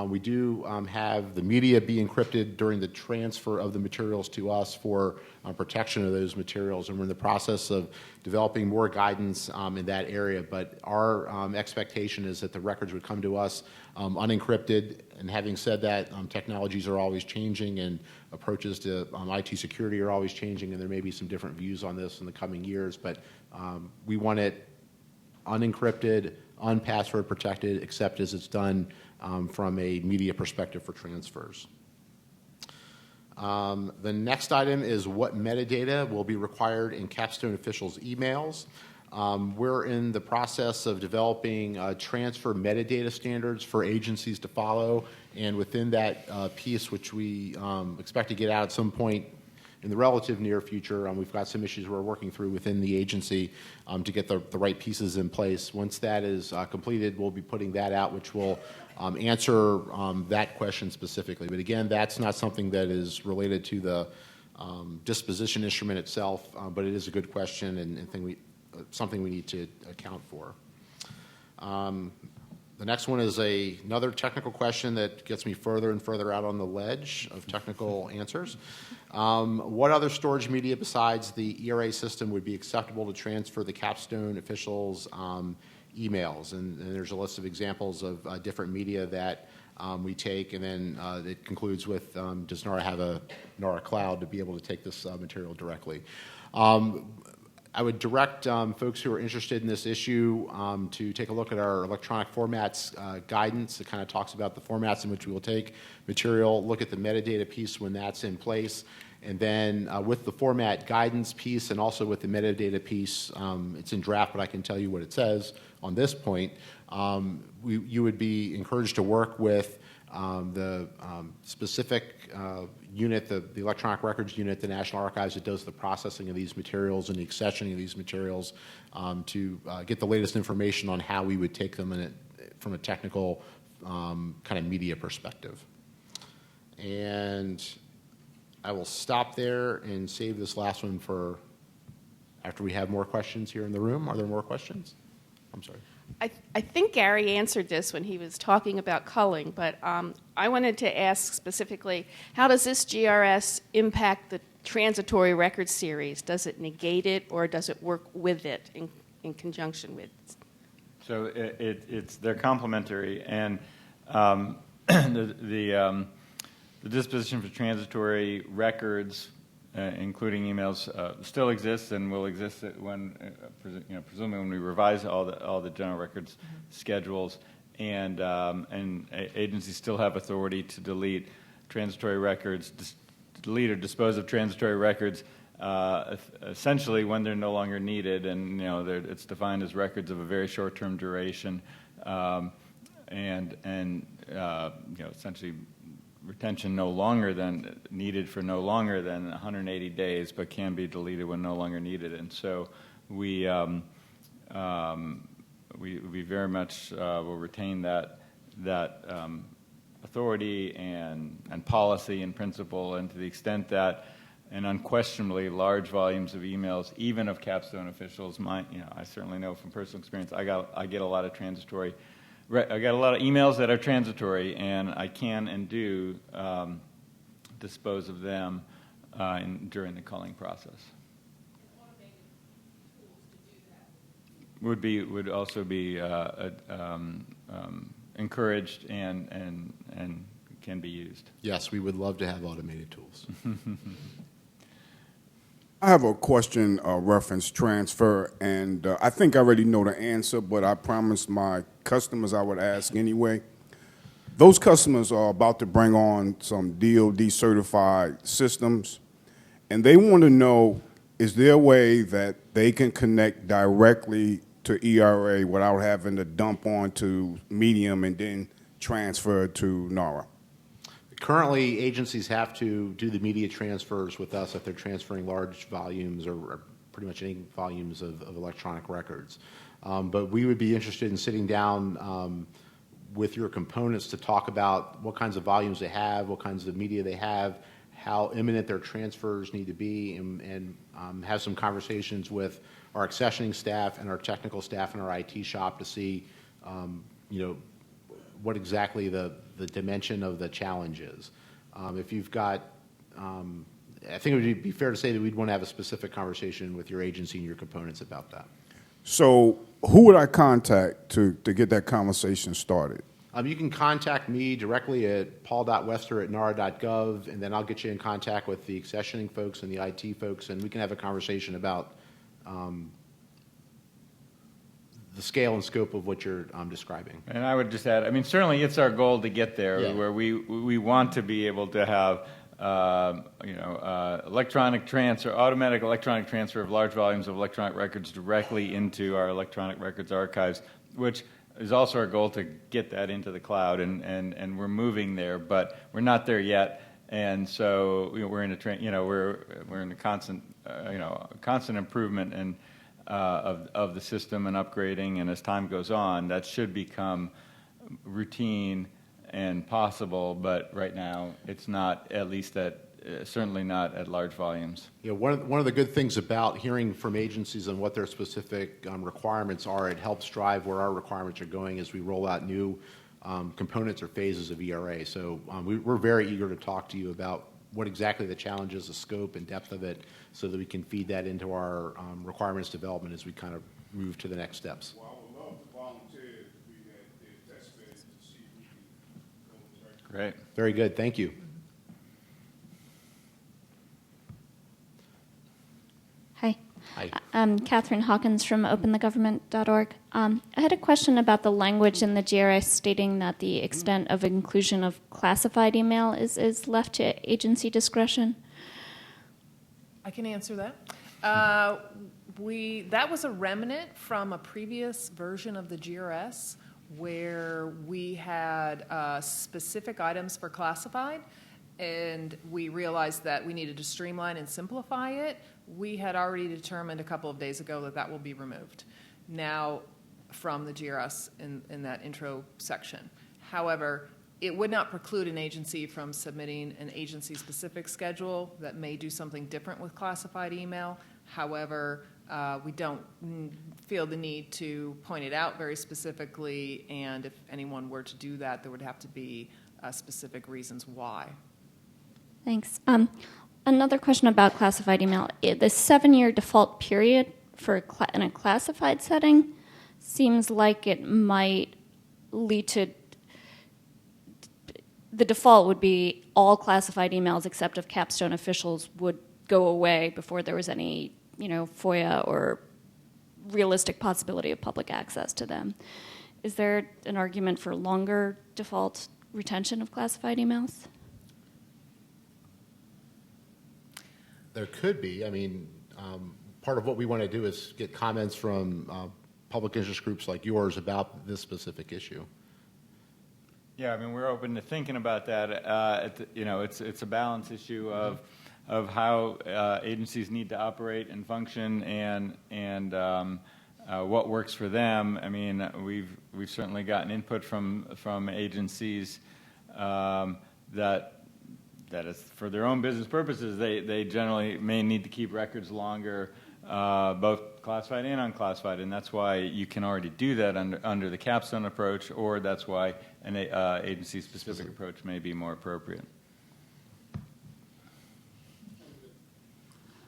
We do have the media be encrypted during the transfer of the materials to us for protection of those materials, and we're in the process of developing more guidance in that area. But our expectation is that the records would come to us unencrypted. And having said that, technologies are always changing, and approaches to IT security are always changing, and there may be some different views on this in the coming years. But we want it unencrypted, unpassword protected, except as it's done from a media perspective for transfers. The next item is what metadata will be required in Capstone officials' emails. We're in the process of developing transfer metadata standards for agencies to follow, and within that piece, which we expect to get out at some point in the relative near future, we've got some issues we're working through within the agency to get the right pieces in place. Once that is completed, we'll be putting that out, which will answer that question specifically. But again, that's not something that is related to the disposition instrument itself, but it is a good question and something we need to account for. The next one is another technical question that gets me further and further out on the ledge of technical answers. What other storage media besides the ERA system would be acceptable to transfer the Capstone officials' emails? And there's a list of examples of different media that we take, and then it concludes with, does NARA have a NARA cloud to be able to take this material directly? I would direct folks who are interested in this issue to take a look at our electronic formats guidance. It kind of talks about the formats in which we will take material, look at the metadata piece when that's in place, and then with the format guidance piece and also with the metadata piece, it's in draft, but I can tell you what it says on this point. You would be encouraged to work with the specific unit, the electronic records unit, the National Archives that does the processing of these materials and the accessioning of these materials to get the latest information on how we would take them from a technical kind of media perspective. And I will stop there and save this last one for after we have more questions here in the room. Are there more questions? I'm sorry. I think Gary answered this when he was talking about culling, but I wanted to ask specifically, how does this GRS impact the transitory record series? Does it negate it, or does it work with it in conjunction with it? So they're complementary, and the disposition for transitory records, including emails, still exists and will exist when, presumably when we revise all the general records schedules, and agencies still have authority to delete transitory records, delete or dispose of transitory records, essentially when they're no longer needed, and it's defined as records of a very short-term duration, and essentially retention no longer than needed for no longer than 180 days, but can be deleted when no longer needed. And so we very much will retain that authority and policy and principle, and to the extent that, and unquestionably, large volumes of emails, even of Capstone officials, I certainly know from personal experience, I get a lot of transitory. I got a lot of emails that are transitory, and I can and do dispose of them during the culling process. Would also be encouraged and can be used. Yes, we would love to have automated tools. I have a question reference transfer, and I think I already know the answer, but I promised my customers I would ask anyway. Those customers are about to bring on some DoD certified systems, and they want to know, is there a way that they can connect directly to ERA without having to dump onto Medium and then transfer to NARA? Currently, agencies have to do the media transfers with us if they're transferring large volumes or pretty much any volumes of electronic records. But we would be interested in sitting down with your components to talk about what kinds of volumes they have, what kinds of media they have, how imminent their transfers need to be, and have some conversations with our accessioning staff and our technical staff and our IT shop to see, what exactly the dimension of the challenge is. If you've got, I think it would be fair to say that we'd want to have a specific conversation with your agency and your components about that. So who would I contact to get that conversation started? You can contact me directly at paul.wester@nara.gov, and then I'll get you in contact with the accessioning folks and the IT folks, and we can have a conversation about the scale and scope of what you're describing. And I would just add, certainly it's our goal to get there, where we want to be able to have automatic electronic transfer of large volumes of electronic records directly into our electronic records archives, which is also our goal to get that into the cloud, and we're moving there, but we're not there yet. And so we're in we're in a constant improvement and of the system and upgrading, and as time goes on, that should become routine and possible. But right now, it's not. At least certainly not at large volumes. One of the good things about hearing from agencies on what their specific requirements are, it helps drive where our requirements are going as we roll out new components or phases of ERA. So we're very eager to talk to you about what exactly the challenge is, the scope and depth of it, so that we can feed that into our requirements development as we kind of move to the next steps. Well, I would love to volunteer to be that test bed to see if we can go directly. Great. Very good. Thank you. Hi. Hi. Catherine Hawkins from openthegovernment.org. I had a question about the language in the GRS stating that the extent of inclusion of classified email is left to agency discretion. I can answer that. That was a remnant from a previous version of the GRS where we had specific items for classified, and we realized that we needed to streamline and simplify it. We had already determined a couple of days ago that that will be removed now from the GRS in that intro section. However, it would not preclude an agency from submitting an agency-specific schedule that may do something different with classified email. However, we don't feel the need to point it out very specifically, and if anyone were to do that, there would have to be specific reasons why. Thanks. Another question about classified email. The 7-year default period for in a classified setting seems like it might lead to the default would be all classified emails except if Capstone officials would go away before there was any, FOIA or realistic possibility of public access to them. Is there an argument for longer default retention of classified emails? There could be. I mean, part of what we want to do is get comments from public interest groups like yours about this specific issue. Yeah, I mean, we're open to thinking about that. It's a balance issue of how agencies need to operate and function, and what works for them. I mean, we've certainly gotten input from agencies that is for their own business purposes. They generally may need to keep records longer, both classified and unclassified, and that's why you can already do that under the Capstone approach, or that's why an agency-specific approach may be more appropriate.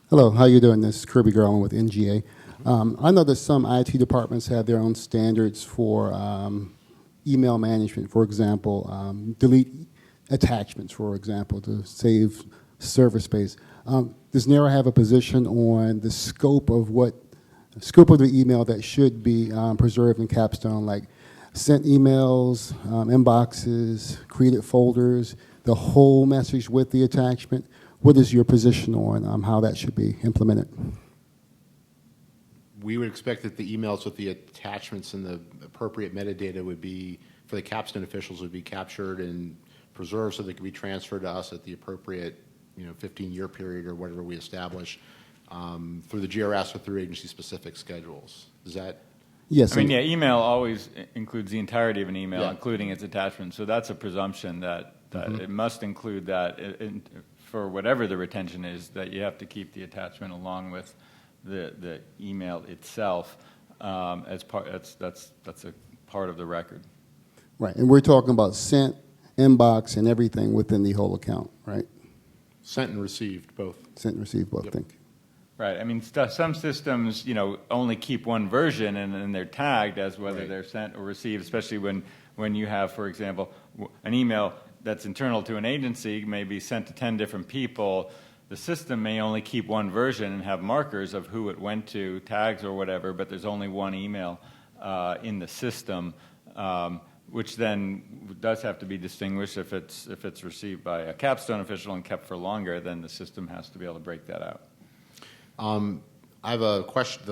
Hello, how you doing? This is Kirby Garland with NGA. I know that some IT departments have their own standards for email management. For example, delete attachments, for example, to save server space. Does NARA have a position on the scope of the email that should be preserved in Capstone, like sent emails, inboxes, created folders, the whole message with the attachment? What is your position on how that should be implemented? We would expect that the emails with the attachments and the appropriate metadata would be, for the Capstone officials, would be captured and preserved so they could be transferred to us at the appropriate 15-year period or whatever we establish through the GRS or through agency-specific schedules. Is that? Yes. I mean, email always includes the entirety of an email, Yeah. including its attachment. So that's a presumption that it must include that for whatever the retention is, that you have to keep the attachment along with the email itself as part. That's a part of the record. Right, and we're talking about sent, inbox, and everything within the whole account, right? Sent and received, both. Sent and received, both. Yep. Thank you. Right. I mean, some systems, only keep one version, and they're tagged as whether Right. they're sent or received. Especially when you have, for example, an email that's internal to an agency may be sent to 10 different people. The system may only keep one version and have markers of who it went to, tags or whatever, but there's only one email in the system, which then does have to be distinguished. If it's received by a Capstone official and kept for longer, then the system has to be able to break that out. I have a question.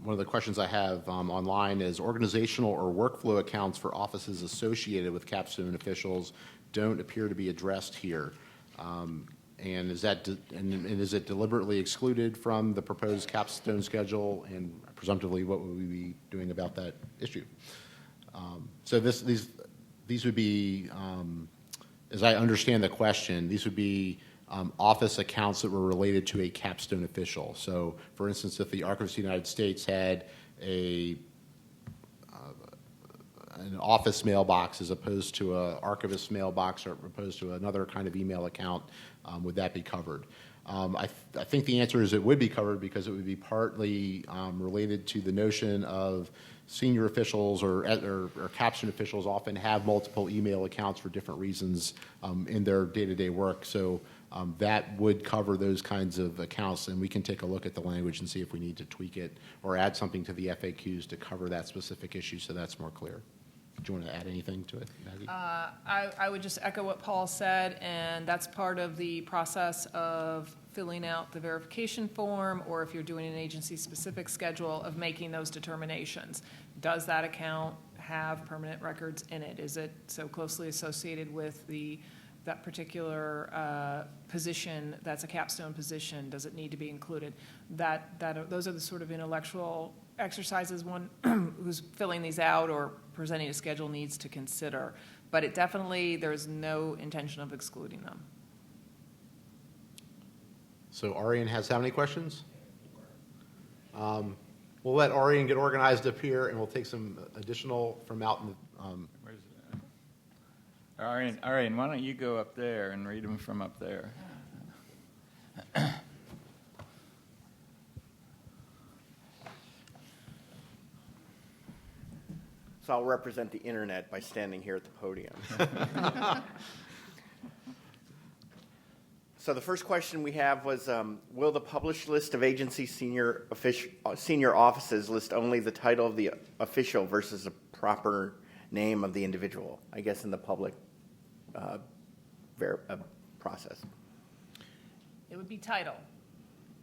One of the questions I have online is organizational or workflow accounts for offices associated with Capstone officials don't appear to be addressed here. And is it deliberately excluded from the proposed Capstone schedule? And presumptively, what would we be doing about that issue? So these would be, as I understand the question, these would be office accounts that were related to a Capstone official. So, for instance, if the Archivist of the United States had an office mailbox as opposed to an archivist mailbox or opposed to another kind of email account, would that be covered? I think the answer is it would be covered because it would be partly related to the notion of senior officials or Capstone officials often have multiple email accounts for different reasons in their day-to-day work. So that would cover those kinds of accounts, and we can take a look at the language and see if we need to tweak it or add something to the FAQs to cover that specific issue so that's more clear. Do you want to add anything to it, Maggie? I would just echo what Paul said, and that's part of the process of filling out the verification form, or if you're doing an agency-specific schedule, of making those determinations. Does that account have permanent records in it? Is it so closely associated with that particular position that's a capstone position? Does it need to be included? Those are the sort of intellectual exercises one who's filling these out or presenting a schedule needs to consider. But it definitely, there's no intention of excluding them. So Arian has how many questions? We'll let Arian get organized up here, and we'll take some additional from out in the. Where's Arian, why don't you go up there and read them from up there? So I'll represent the internet by standing here at the podium. So the first question we have was, will the published list of agency senior offices list only the title of the official versus the proper name of the individual, I guess in the public process? It would be title.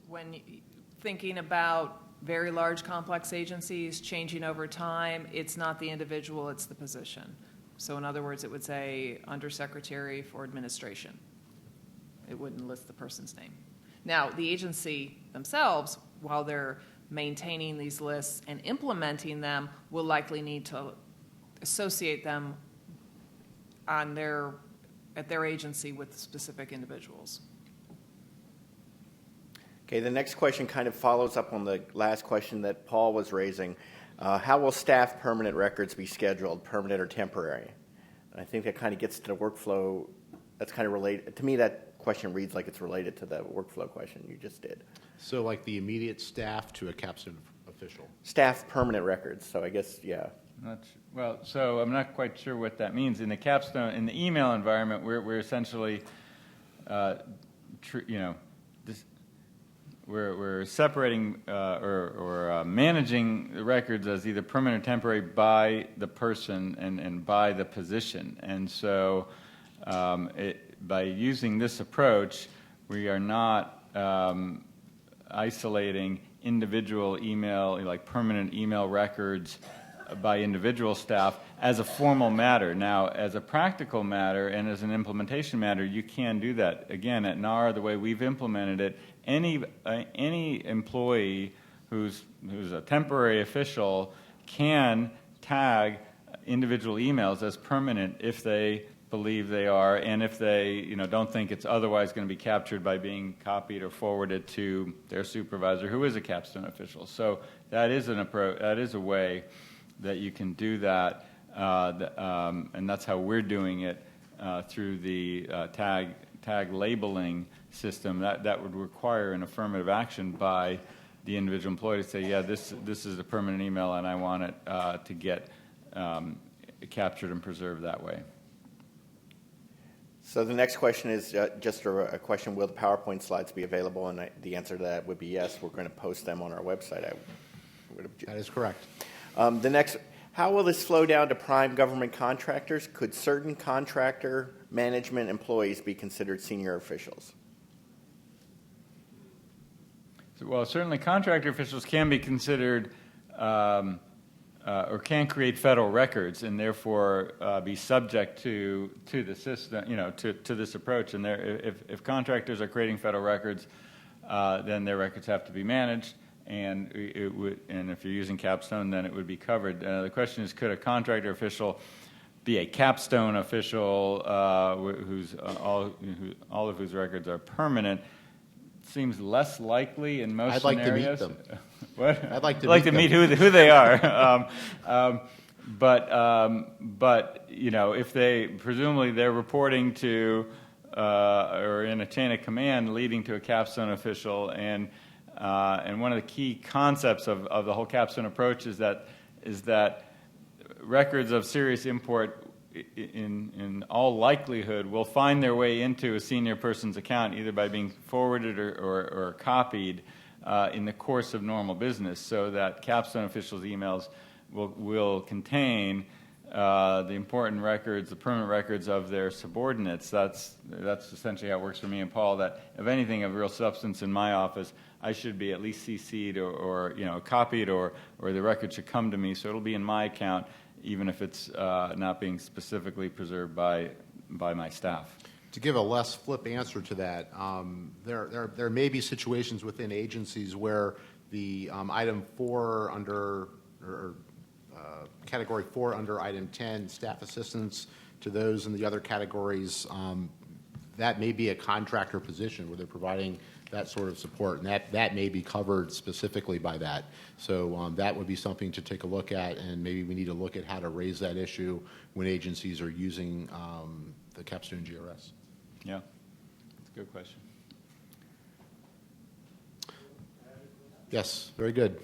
When thinking about very large, complex agencies changing over time, it's not the individual, it's the position. So in other words, it would say Undersecretary for Administration. It wouldn't list the person's name. Now, the agency themselves, while they're maintaining these lists and implementing them, will likely need to associate them at their agency with specific individuals. Okay, the next question kind of follows up on the last question that Paul was raising. How will staff permanent records be scheduled, permanent or temporary? And I think that kind of gets to the workflow. That's kind of related. To me, that question reads like it's related to the workflow question you just did. So like the immediate staff to a capstone official? Staff permanent records, so I guess, yeah. So I'm not quite sure what that means. In the capstone, in the email environment, we're essentially, we're separating or managing the records as either permanent or temporary by the person and by the position. And so by using this approach, we are not isolating individual email, like permanent email records by individual staff as a formal matter. Now, as a practical matter and as an implementation matter, you can do that. Again, at NAR, the way we've implemented it, any employee who's a temporary official can tag individual emails as permanent if they believe they are, and if they don't think it's otherwise going to be captured by being copied or forwarded to their supervisor, who is a capstone official. So that is an approach. That is a way that you can do that, and that's how we're doing it through the tag labeling system. That would require an affirmative action by the individual employee to say, yeah, this is a permanent email, and I want it to get captured and preserved that way. So the next question is just a question, will the PowerPoint slides be available? And the answer to that would be yes. We're going to post them on our website. That is correct. The next, how will this flow down to prime government contractors? Could certain contractor management employees be considered senior officials? Well, certainly contractor officials can be considered or can create federal records and therefore be subject to the system, to this approach. And if contractors are creating federal records, then their records have to be managed, and if you're using Capstone, then it would be covered. The question is, could a contractor official be a Capstone official who's all of whose records are permanent? Seems less likely in most scenarios. I'd like to meet them. What? I'd like to meet who they are. But if they presumably they're reporting to or in a chain of command leading to a Capstone official, and one of the key concepts of the whole Capstone approach is that records of serious import in all likelihood, will find their way into a senior person's account either by being forwarded or copied in the course of normal business, so that Capstone officials' emails will contain the important records, the permanent records of their subordinates. That's essentially how it works for me and Paul, that if anything of real substance in my office, I should be at least CC'd or copied, or the record should come to me, so it'll be in my account, even if it's not being specifically preserved by my staff. To give a less flip answer to that, there may be situations within agencies where the item 4 under, or category 4 under item 10, staff assistance to those in the other categories, that may be a contractor position where they're providing that sort of support, and that may be covered specifically by that. So that would be something to take a look at, and maybe we need to look at how to raise that issue when agencies are using the Capstone GRS. Yeah, that's a good question. Yes, very good.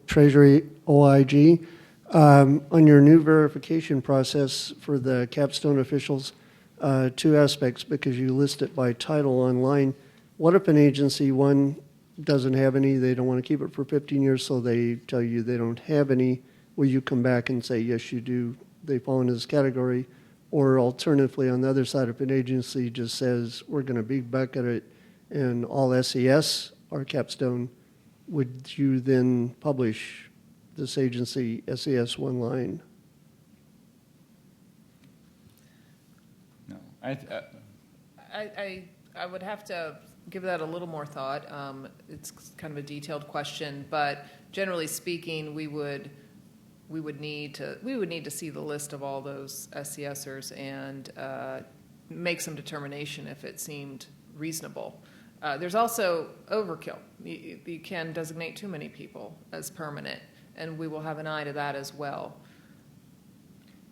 Treasury OIG. On your new verification process for the Capstone officials, 2 aspects, because you list it by title online. What if an agency, one, doesn't have any, they don't want to keep it for 15 years, so they tell you they don't have any? Will you come back and say, yes, you do, they fall into this category? Or alternatively, on the other side, if an agency just says, we're going to big bucket it and all SES or Capstone, would you then publish this agency SES one line? No, I would have to give that a little more thought. It's kind of a detailed question, but generally speaking, we would need to see the list of all those SCSers and make some determination if it seemed reasonable. There's also overkill. You can designate too many people as permanent, and we will have an eye to that as well.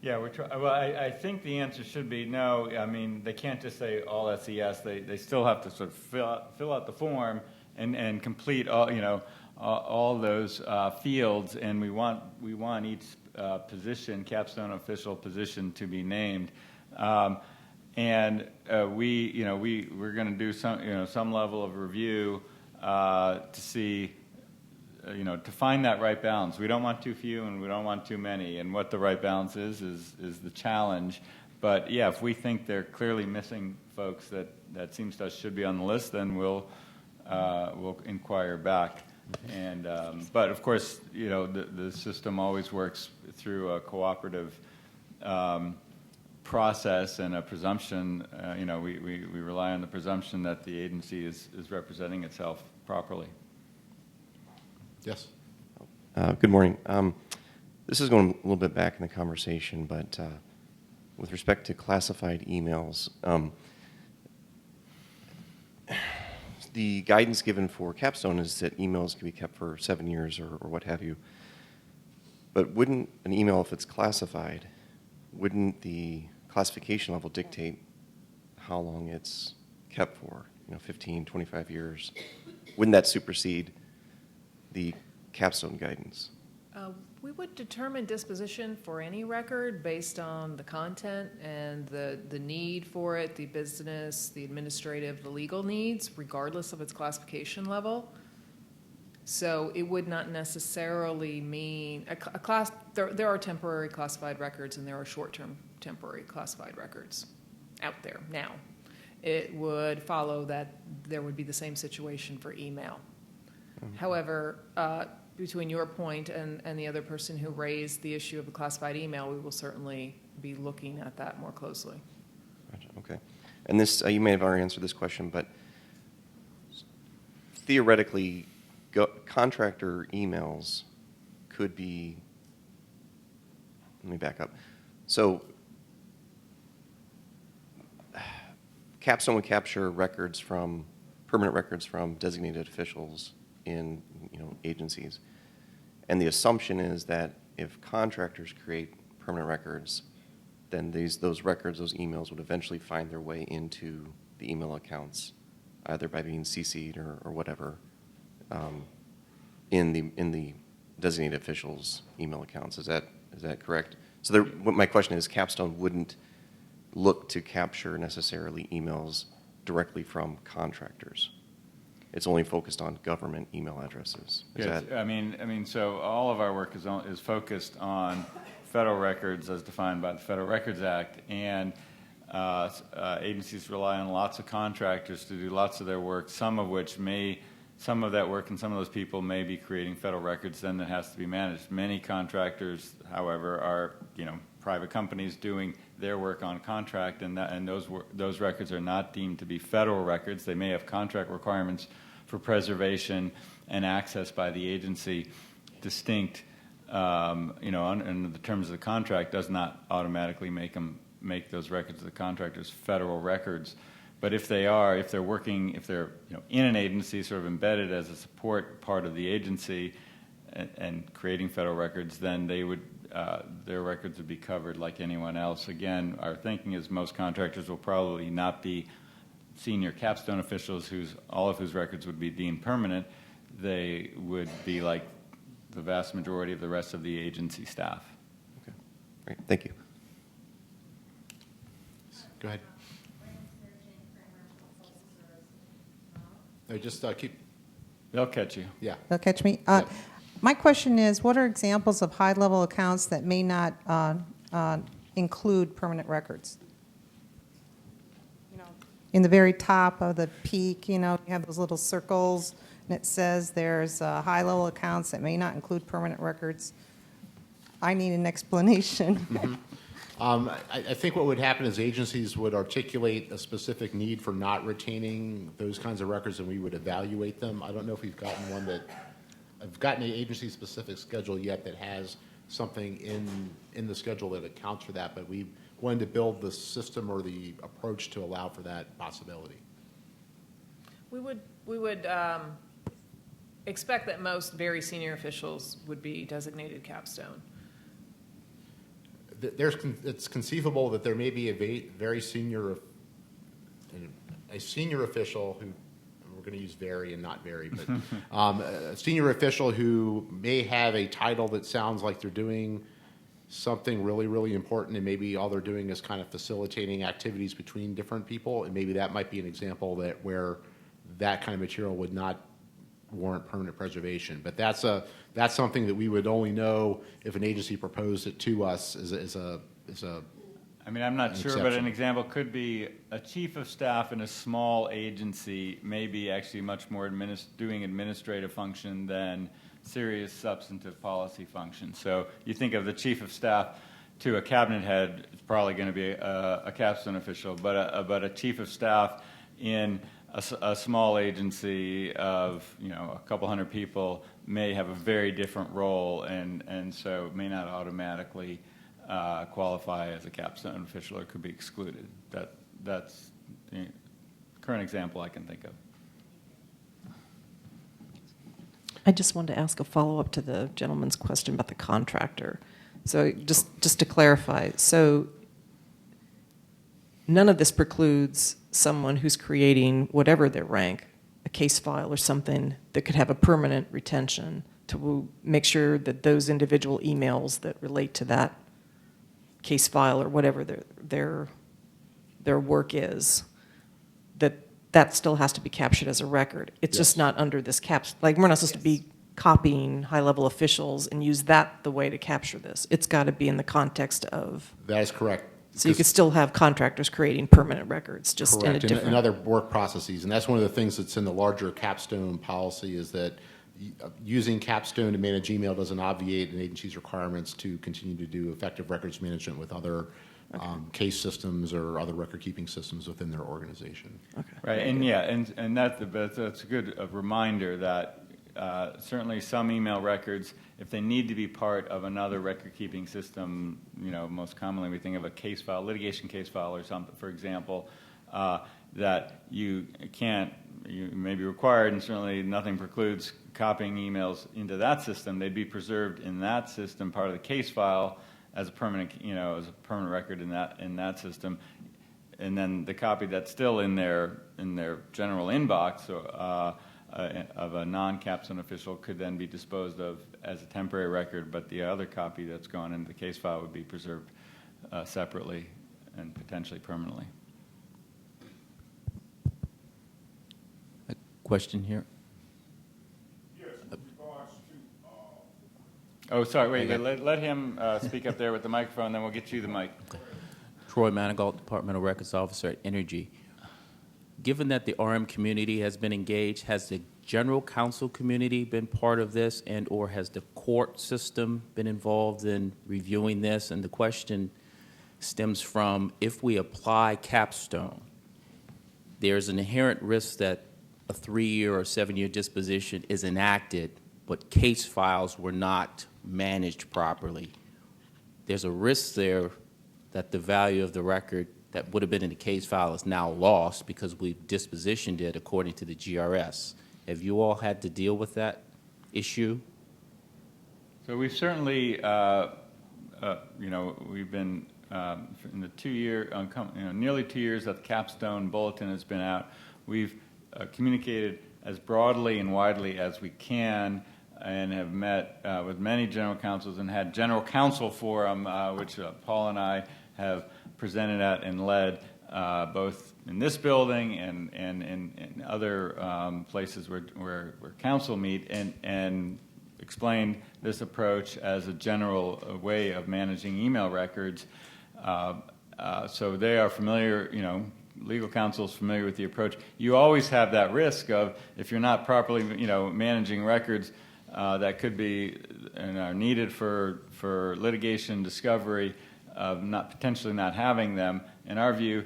Yeah, well, I think the answer should be no. I mean, they can't just say all SES. They still have to sort of fill out the form and complete all those fields. And we want each position, Capstone official position, to be named. And we're going to do some level of review to see. To find that right balance. We don't want too few and we don't want too many, and what the right balance is the challenge. But yeah, if we think they're clearly missing folks that seems to us should be on the list, then we'll inquire back. And but of course, the system always works through a cooperative process and a presumption. We rely on the presumption that the agency is representing itself properly. Yes. Good morning. This is going a little bit back in the conversation, but with respect to classified emails, the guidance given for Capstone is that emails can be kept for 7 years or what have you. But wouldn't an email, if it's classified, wouldn't the classification level dictate how long it's kept for? 15, 25 years. Wouldn't that supersede the Capstone guidance? We would determine disposition for any record based on the content and the need for it, the business, the administrative, the legal needs, regardless of its classification level. So it would not necessarily mean there are temporary classified records and there are short-term temporary classified records out there now. It would follow that there would be the same situation for email. However, between your point and the other person who raised the issue of the classified email, we will certainly be looking at that more closely. Gotcha. Okay. And this, you may have already answered this question, but theoretically, contractor emails could be, let me back up. So Capstone would capture permanent records from designated officials in agencies, and the assumption is that if contractors create permanent records, then those records, those emails, would eventually find their way into the email accounts, either by being CC'd or whatever, in the designated officials' email accounts. Is that correct? So what my question is, Capstone wouldn't look to capture necessarily emails directly from contractors. It's only focused on government email addresses. Is Yes, that? I mean, so all of our work is focused on federal records as defined by the Federal Records Act, and agencies rely on lots of contractors to do lots of their work, some of that work and some of those people may be creating federal records then that has to be managed. Many contractors, however, are private companies doing their work on contract, and those records are not deemed to be federal records. They may have contract requirements for preservation and access by the agency, distinct, under the terms of the contract, does not automatically make those records of the contractors federal records. But if they're in an agency, sort of embedded as a support part of the agency, and creating federal records, then their records would be covered like anyone else. Again, our thinking is most contractors will probably not be senior Capstone officials all of whose records would be deemed permanent. They would be like the vast majority of the rest of the agency staff. Okay, great, thank you. Go ahead. No, just keep. They'll catch you. Yeah. They'll catch me. Yeah. My question is, what are examples of high-level accounts that may not include permanent records? In the very top of the peak, you have those little circles, and it says there's high-level accounts that may not include permanent records. I need an explanation. Mm-hmm. I think what would happen is agencies would articulate a specific need for not retaining those kinds of records, and we would evaluate them. I don't know if we've gotten I've gotten an agency-specific schedule yet that has something in the schedule that accounts for that, but we wanted to build the system or the approach to allow for that possibility. We would expect that most very senior officials would be designated Capstone. It's conceivable that there may be a very senior official who, we're going to use very and not very, but a senior official who may have a title that sounds like they're doing something really, really important, and maybe all they're doing is kind of facilitating activities between different people, and maybe that might be an example where that kind of material would not warrant permanent preservation. But that's something that we would only know if an agency proposed it to us as a I'm not sure, exception. but an example could be a chief of staff in a small agency may be actually much more doing administrative function than serious substantive policy function. So you think of the chief of staff to a cabinet head, it's probably going to be a Capstone official, but a chief of staff in a small agency of a couple hundred people may have a very different role, and so may not automatically qualify as a Capstone official or could be excluded. That's the current example I can think of. I just wanted to ask a follow-up to the gentleman's question about the contractor. So just to clarify, so none of this precludes someone who's creating whatever their rank, a case file or something that could have a permanent retention to make sure that those individual emails that relate to that case file or whatever their work is, that still has to be captured as a record. It's just not under this like we're not supposed to be copying high-level officials and use that the way to capture this. It's got to be in the context of. That is correct. So you could still have contractors creating permanent records, just in a Correct, different. and other work processes, and that's one of the things that's in the larger Capstone policy is that using Capstone to manage email doesn't obviate an agency's requirements to continue to do effective records management with other case systems or other record-keeping systems within their organization. Okay. Right, and that's a good reminder that certainly some email records, if they need to be part of another record-keeping system, most commonly we think of a case file, litigation case file or something, for example, that you may be required, and certainly nothing precludes copying emails into that system. They'd be preserved in that system, part of the case file, as a permanent, as a permanent record in that system, and then the copy that's still in their general inbox of a non-Capstone official could then be disposed of as a temporary record, but the other copy that's gone into the case file would be preserved separately and potentially permanently. A question here? Oh, sorry, wait, let him speak up there with the microphone, then we'll get you the mic. Troy Manigault, Departmental Records Officer at Energy. Given that the RM community has been engaged, has the general counsel community been part of this, and or has the court system been involved in reviewing this? And the question stems from, if we apply Capstone, there's an inherent risk that a 3-year or 7-year disposition is enacted, but case files were not managed properly. There's a risk there that the value of the record that would have been in the case file is now lost because we've dispositioned it according to the GRS. Have you all had to deal with that issue? So we've certainly, we've been in the 2-year, nearly 2 years that the Capstone Bulletin has been out. We've communicated as broadly and widely as we can, and have met with many general counsels and had general counsel forum, which Paul and I have presented at and led, both in this building and in other places where council meet, and explained this approach as a general way of managing email records. So they are familiar, legal counsel is familiar with the approach. You always have that risk of, if you're not properly, managing records that could be and are needed for litigation discovery, of potentially not having them. In our view,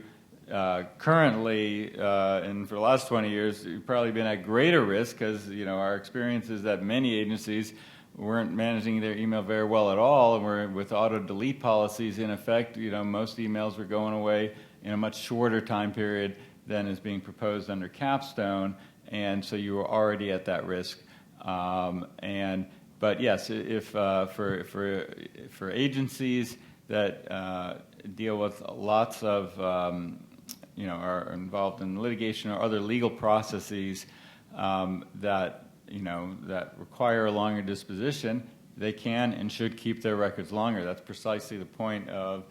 currently, and for the last 20 years, you've probably been at greater risk because our experience is that many agencies weren't managing their email very well at all, and we're with auto-delete policies in effect. Most emails were going away in a much shorter time period than is being proposed under Capstone, and so you were already at that risk. But yes, if for agencies that deal with lots of, are involved in litigation or other legal processes that require a longer disposition, they can and should keep their records longer. That's precisely the point of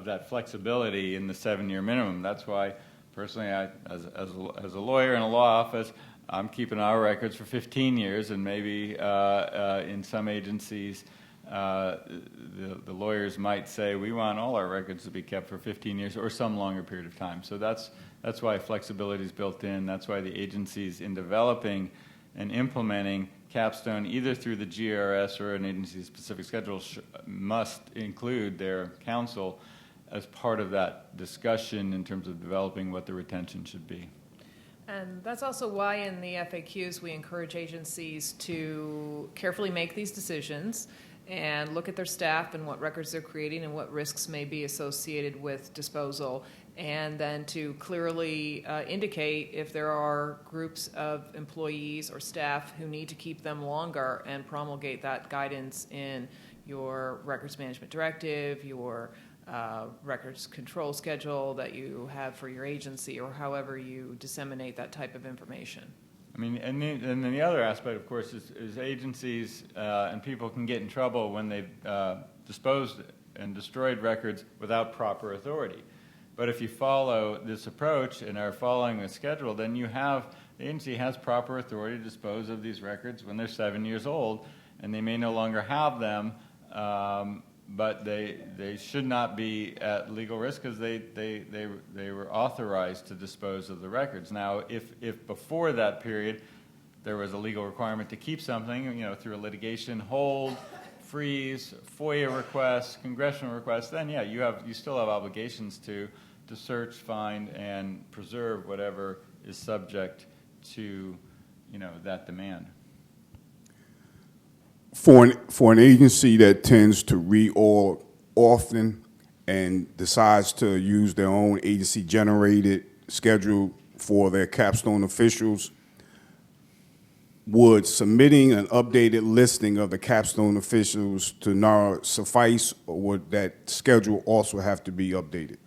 that flexibility in the 7-year minimum. That's why, personally, as a lawyer in a law office, I'm keeping our records for 15 years, and maybe in some agencies, the lawyers might say, we want all our records to be kept for 15 years or some longer period of time. So that's why flexibility is built in. That's why the agencies, in developing and implementing Capstone, either through the GRS or an agency-specific schedule, must include their counsel as part of that discussion in terms of developing what the retention should be. And that's also why in the FAQs we encourage agencies to carefully make these decisions and look at their staff and what records they're creating and what risks may be associated with disposal, and then to clearly indicate if there are groups of employees or staff who need to keep them longer, and promulgate that guidance in your records management directive, your records control schedule that you have for your agency, or however you disseminate that type of information. I mean, and then the other aspect, of course, is agencies and people can get in trouble when they've disposed and destroyed records without proper authority. But if you follow this approach and are following a schedule, then the agency has proper authority to dispose of these records when they're 7 years old, and they may no longer have them, but they should not be at legal risk because they were authorized to dispose of the records. Now, if before that period there was a legal requirement to keep something, through a litigation hold, freeze, FOIA requests, congressional requests, then yeah, you still have obligations to search, find, and preserve whatever is subject to that demand. For an agency that tends to reorg often and decides to use their own agency-generated schedule for their Capstone officials, would submitting an updated listing of the Capstone officials to NARA suffice, or would that schedule also have to be updated?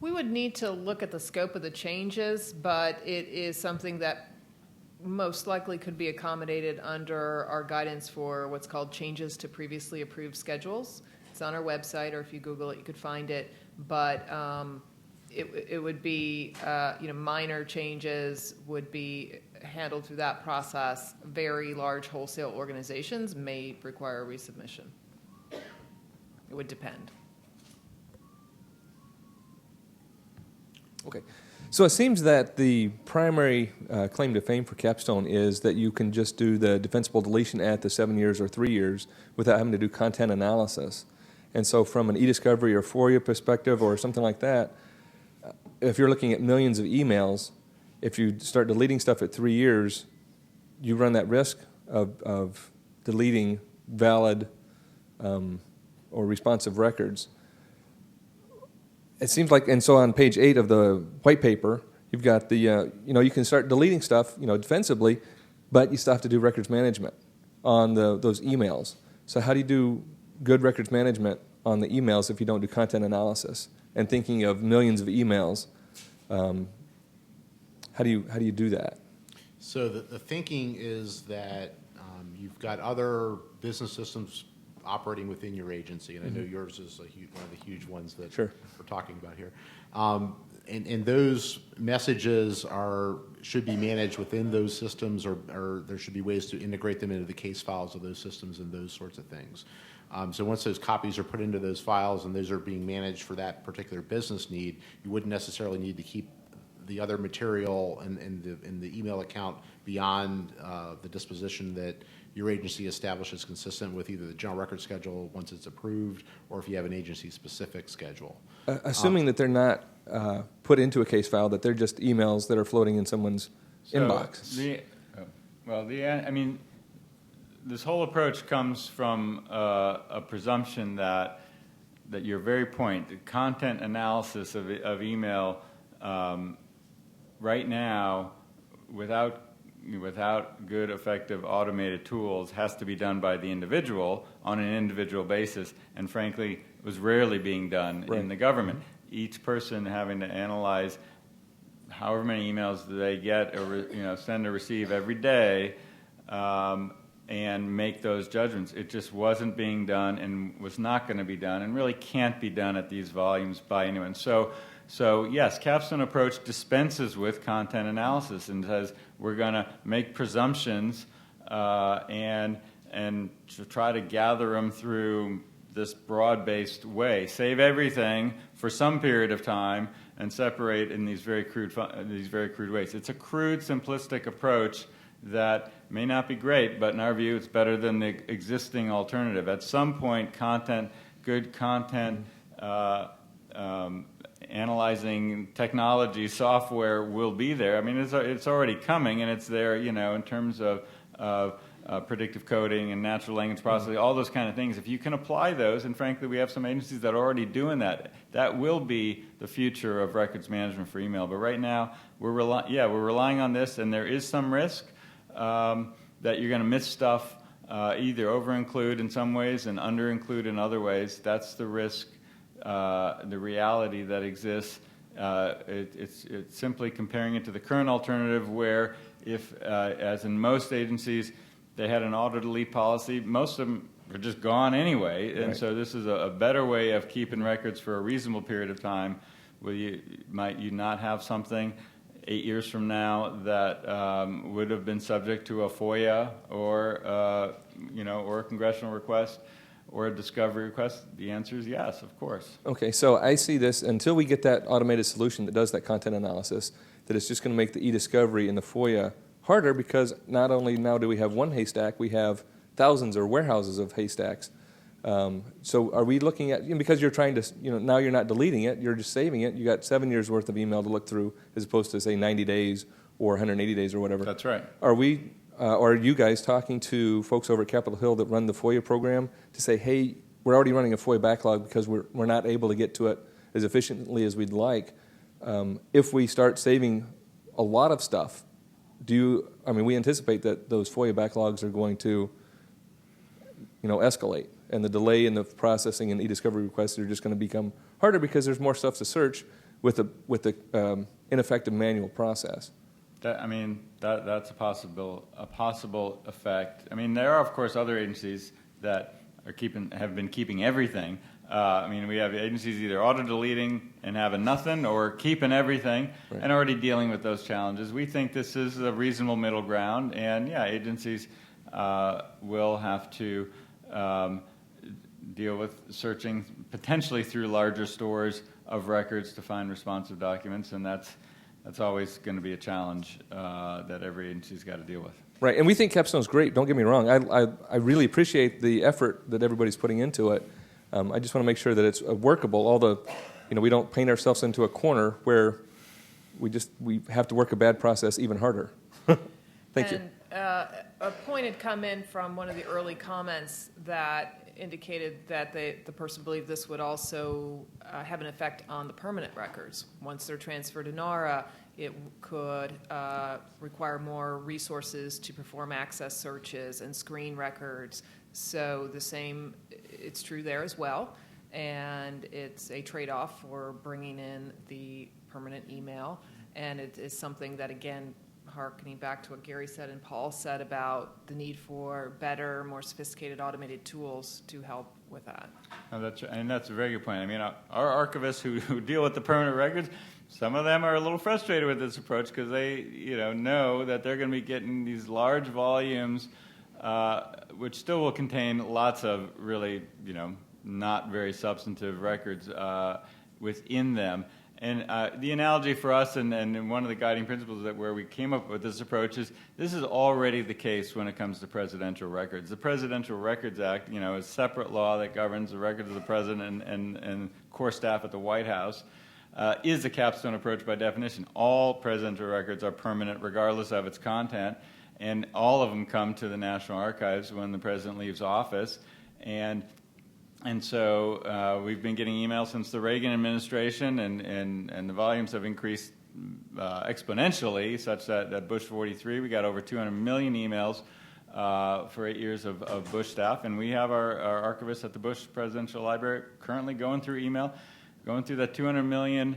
We would need to look at the scope of the changes, but it is something that most likely could be accommodated under our guidance for what's called changes to previously approved schedules. It's on our website, or if you Google it, you could find it. But it would be, minor changes would be handled through that process. Very large wholesale organizations may require resubmission. It would depend. Okay. So it seems that the primary claim to fame for Capstone is that you can just do the defensible deletion at the 7 years or 3 years without having to do content analysis. And so from an e-discovery or FOIA perspective or something like that, if you're looking at millions of emails, if you start deleting stuff at 3 years, you run that risk of deleting valid or responsive records. It seems like, and so on page 8 of the white paper, you've got the, you can start deleting stuff, defensively, but you still have to do records management on those emails. So how do you do good records management on the emails if you don't do content analysis? And thinking of millions of emails, how do you do that? So the thinking is that you've got other business systems operating within your agency, and I know yours is one of the huge ones that we're talking about here. And those messages should be managed within those systems, or there should be ways to integrate them into the case files of those systems and those sorts of things. So once those copies are put into those files and those are being managed for that particular business need, you wouldn't necessarily need to keep the other material in the email account beyond the disposition that your agency establishes consistent with either the general record schedule once it's approved, or if you have an agency-specific schedule. Assuming that they're not put into a case file, that they're just emails that are floating in someone's inbox. This whole approach comes from a presumption that your very point, the content analysis of email right now, without good, effective, automated tools, has to be done by the individual on an individual basis, and frankly, was rarely being done in the government. Each person having to analyze however many emails do they get or send or receive every day, and make those judgments. It just wasn't being done and was not going to be done, and really can't be done at these volumes by anyone. So yes, Capstone approach dispenses with content analysis and says we're going to make presumptions and to try to gather them through this broad-based way. Save everything for some period of time and separate in these very crude ways. It's a crude, simplistic approach that may not be great, but in our view, it's better than the existing alternative. At some point, good content analyzing technology, software will be there. I mean, it's already coming, and it's there, in terms of predictive coding and natural language processing, all those kind of things. If you can apply those, and frankly, we have some agencies that are already doing that, that will be the future of records management for email. But right now, we're relying on this, and there is some risk that you're going to miss stuff, either over-include in some ways and under-include in other ways. That's the risk. The reality that exists. It's simply comparing it to the current alternative where if, as in most agencies, they had an auto-delete policy, most of them are just gone anyway. And so this is a better way of keeping records for a reasonable period of time. Might you not have something 8 years from now that would have been subject to a FOIA or a congressional request? Or a discovery request? The answer is yes, of course. Okay, so I see this, until we get that automated solution that does that content analysis, that it's just going to make the e-discovery and the FOIA harder, because not only now do we have one haystack, we have thousands or warehouses of haystacks. So are we looking at, because you're trying to, now you're not deleting it, you're just saving it, you got 7 years worth of email to look through as opposed to, say, 90 days or 180 days or whatever. That's right. Are you guys talking to folks over at Capitol Hill that run the FOIA program to say, hey, we're already running a FOIA backlog because we're not able to get to it as efficiently as we'd like? If we start saving a lot of stuff, we anticipate that those FOIA backlogs are going to, escalate, and the delay in the processing and e-discovery requests are just going to become harder because there's more stuff to search with the ineffective manual process. That's a possible effect. I mean, there are, of course, other agencies that have been keeping everything. We have agencies either auto-deleting and having nothing or keeping everything and already dealing with those challenges. We think this is a reasonable middle ground, and agencies will have to deal with searching potentially through larger stores of records to find responsive documents, and that's always going to be a challenge that every agency's got to deal with. Right, and we think Capstone's great. Don't get me wrong. I really appreciate the effort that everybody's putting into it. I just want to make sure that it's workable. We don't paint ourselves into a corner where we have to work a bad process even harder. Thank you. A point had come in from one of the early comments that indicated that the person believed this would also have an effect on the permanent records. Once they're transferred to NARA, it could require more resources to perform access searches and screen records. So it's true there as well, and it's a trade-off for bringing in the permanent email, and it is something that, again, harkening back to what Gary said and Paul said about the need for better, more sophisticated automated tools to help with that. That's a very good point. I mean, our archivists who deal with the permanent records, some of them are a little frustrated with this approach because they know that they're going to be getting these large volumes which still will contain lots of really not very substantive records within them. And the analogy for us and one of the guiding principles where we came up with this approach is this is already the case when it comes to presidential records. The Presidential Records Act, is a separate law that governs the records of the president and core staff at the White House, is a capstone approach by definition. All presidential records are permanent regardless of its content, and all of them come to the National Archives when the president leaves office. And so we've been getting emails since the Reagan administration, and the volumes have increased exponentially, such that Bush 43, we got over 200 million emails for 8 years of Bush staff. And we have our archivists at the Bush Presidential Library currently going through email, going through that 200 million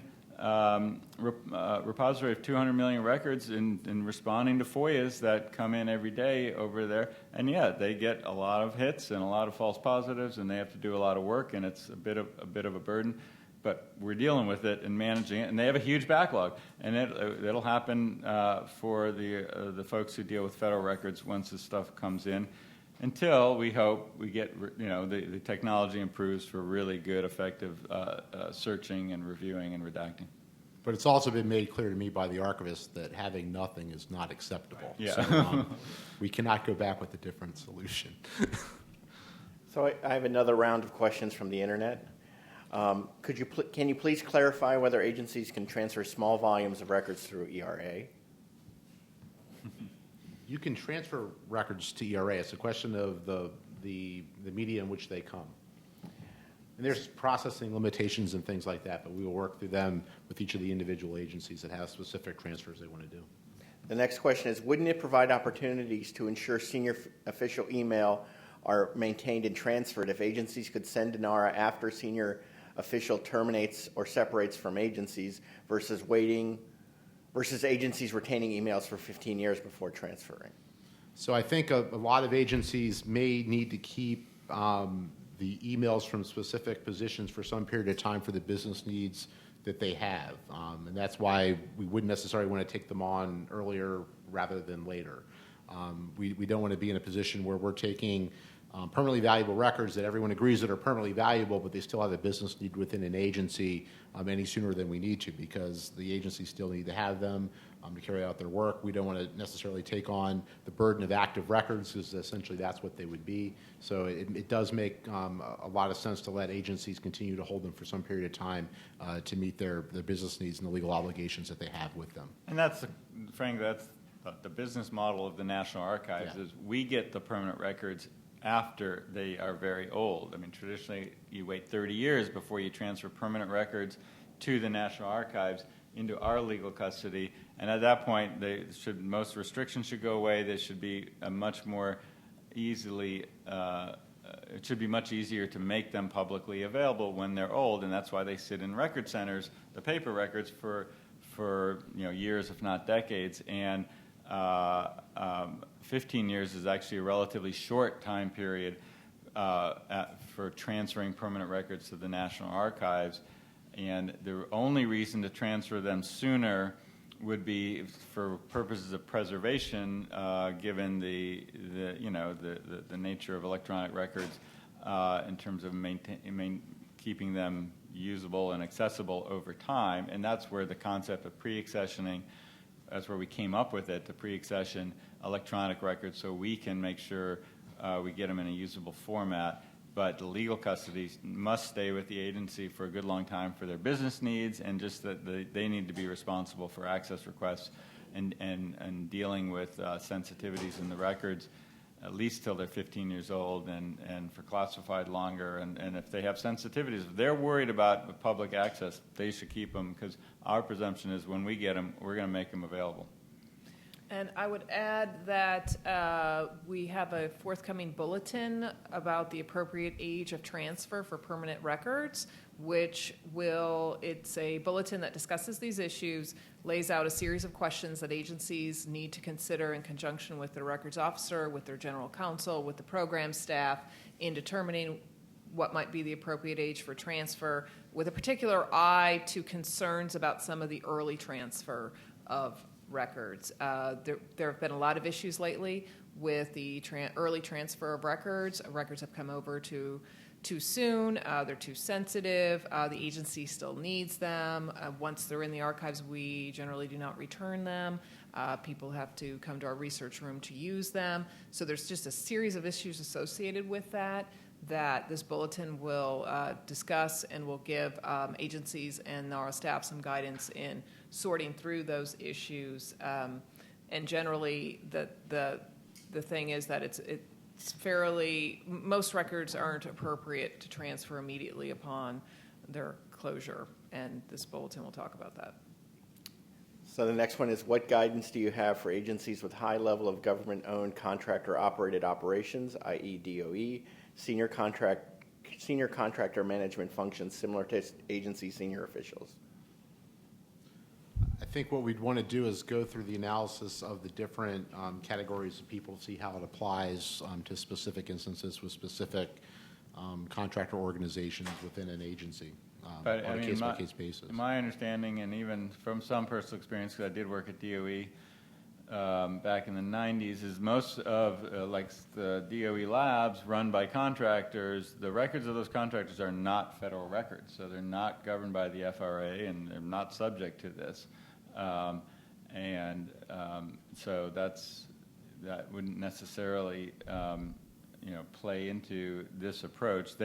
repository of 200 million records and responding to FOIAs that come in every day over there. And they get a lot of hits and a lot of false positives, and they have to do a lot of work, and it's a bit of a burden. But we're dealing with it and managing it, and they have a huge backlog. And it'll happen for the folks who deal with federal records once this stuff comes in, until we hope we get the technology improves for really good, effective searching and reviewing and redacting. But it's also been made clear to me by the archivist that having nothing is not acceptable. Yeah. So we cannot go back with a different solution. So I have another round of questions from the internet. Can you please clarify whether agencies can transfer small volumes of records through ERA? You can transfer records to ERA. It's a question of the media in which they come. And there's processing limitations and things like that, but we will work through them with each of the individual agencies that have specific transfers they want to do. The next question is, wouldn't it provide opportunities to ensure senior official email are maintained and transferred if agencies could send to NARA after senior official terminates or separates from agencies versus agencies retaining emails for 15 years before transferring? So I think a lot of agencies may need to keep the emails from specific positions for some period of time for the business needs that they have. And that's why we wouldn't necessarily want to take them on earlier rather than later. We don't want to be in a position where we're taking permanently valuable records that everyone agrees that are permanently valuable, but they still have a business need within an agency any sooner than we need to, because the agencies still need to have them to carry out their work. We don't want to necessarily take on the burden of active records, because essentially that's what they would be. So it does make a lot of sense to let agencies continue to hold them for some period of time to meet their business needs and the legal obligations that they have with them. And that's the business model of the National Archives. Is we get the permanent records after they are very old. I mean, traditionally, you wait 30 years before you transfer permanent records to the National Archives into our legal custody, and at that point, most restrictions should go away. They should be much more easily. It should be much easier to make them publicly available when they're old, and that's why they sit in record centers, the paper records, for for years, if not decades, and 15 years is actually a relatively short time period for transferring permanent records to the National Archives. And the only reason to transfer them sooner would be for purposes of preservation, given the nature of electronic records in terms of keeping them usable and accessible over time. And that's where the concept of pre-accessioning, that's where we came up with it, the pre-accession electronic records, so we can make sure we get them in a usable format. But the legal custody must stay with the agency for a good long time for their business needs, and just that they need to be responsible for access requests and dealing with sensitivities in the records at least till they're 15 years old, and for classified longer. And if they have sensitivities, if they're worried about public access, they should keep them, because our presumption is when we get them, we're going to make them available. And I would add that we have a forthcoming bulletin about the appropriate age of transfer for permanent records, it's a bulletin that discusses these issues, lays out a series of questions that agencies need to consider in conjunction with their records officer, with their general counsel, with the program staff, in determining what might be the appropriate age for transfer, with a particular eye to concerns about some of the early transfer of records. There have been a lot of issues lately with the early transfer of records. Records have come over too soon. They're too sensitive. The agency still needs them. Once they're in the archives, we generally do not return them. People have to come to our research room to use them. So there's just a series of issues associated with that this bulletin will discuss, and will give agencies and our staff some guidance in sorting through those issues. And generally, the thing is that it's fairly, most records aren't appropriate to transfer immediately upon their closure, and this bulletin will talk about that. So the next one is, what guidance do you have for agencies with high level of government-owned contractor-operated operations, i.e. DOE, senior contractor management functions similar to agency senior officials? I think what we'd want to do is go through the analysis of the different categories of people, see how it applies to specific instances with specific contractor organizations within an agency on a case-by-case basis. My understanding, and even from some personal experience, because I did work at DOE back in the 90s, is most of like the DOE labs run by contractors. The records of those contractors are not federal records, so they're not governed by the FRA, and they're not subject to this. So that wouldn't necessarily play into this approach.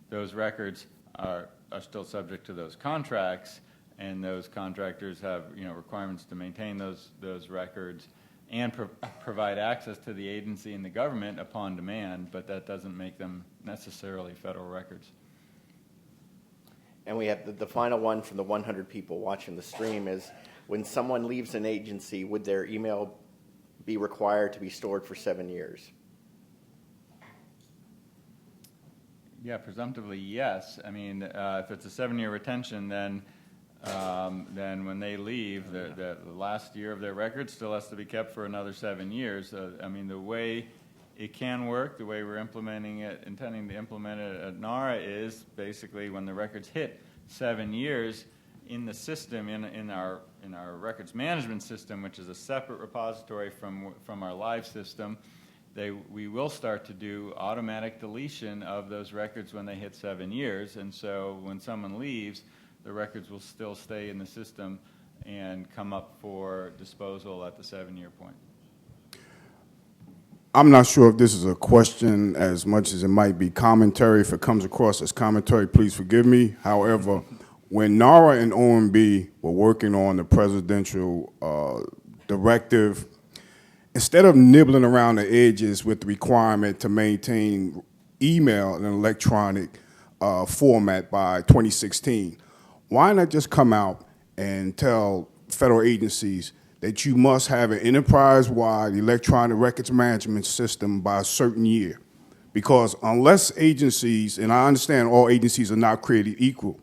Those records are still subject to those contracts, and those contractors have requirements to maintain those records and provide access to the agency and the government upon demand, but that doesn't make them necessarily federal records. And we have the final one from the 100 people watching the stream is, when someone leaves an agency, would their email be required to be stored for 7 years? Yeah, presumptively, yes. I mean, if it's a 7-year retention, then when they leave, the last year of their record still has to be kept for another 7 years. I mean, the way it can work, the way we're intending to implement it at NARA, is basically when the records hit 7 years in the system, in our records management system, which is a separate repository from our live system, we will start to do automatic deletion of those records when they hit 7 years. And so when someone leaves, the records will still stay in the system and come up for disposal at the 7-year point. I'm not sure if this is a question as much as it might be commentary. If it comes across as commentary, please forgive me. However, when NARA and OMB were working on the presidential directive, instead of nibbling around the edges with the requirement to maintain email in an electronic format by 2016, why not just come out and tell federal agencies that you must have an enterprise-wide electronic records management system by a certain year? Because unless agencies, and I understand all agencies are not created equal,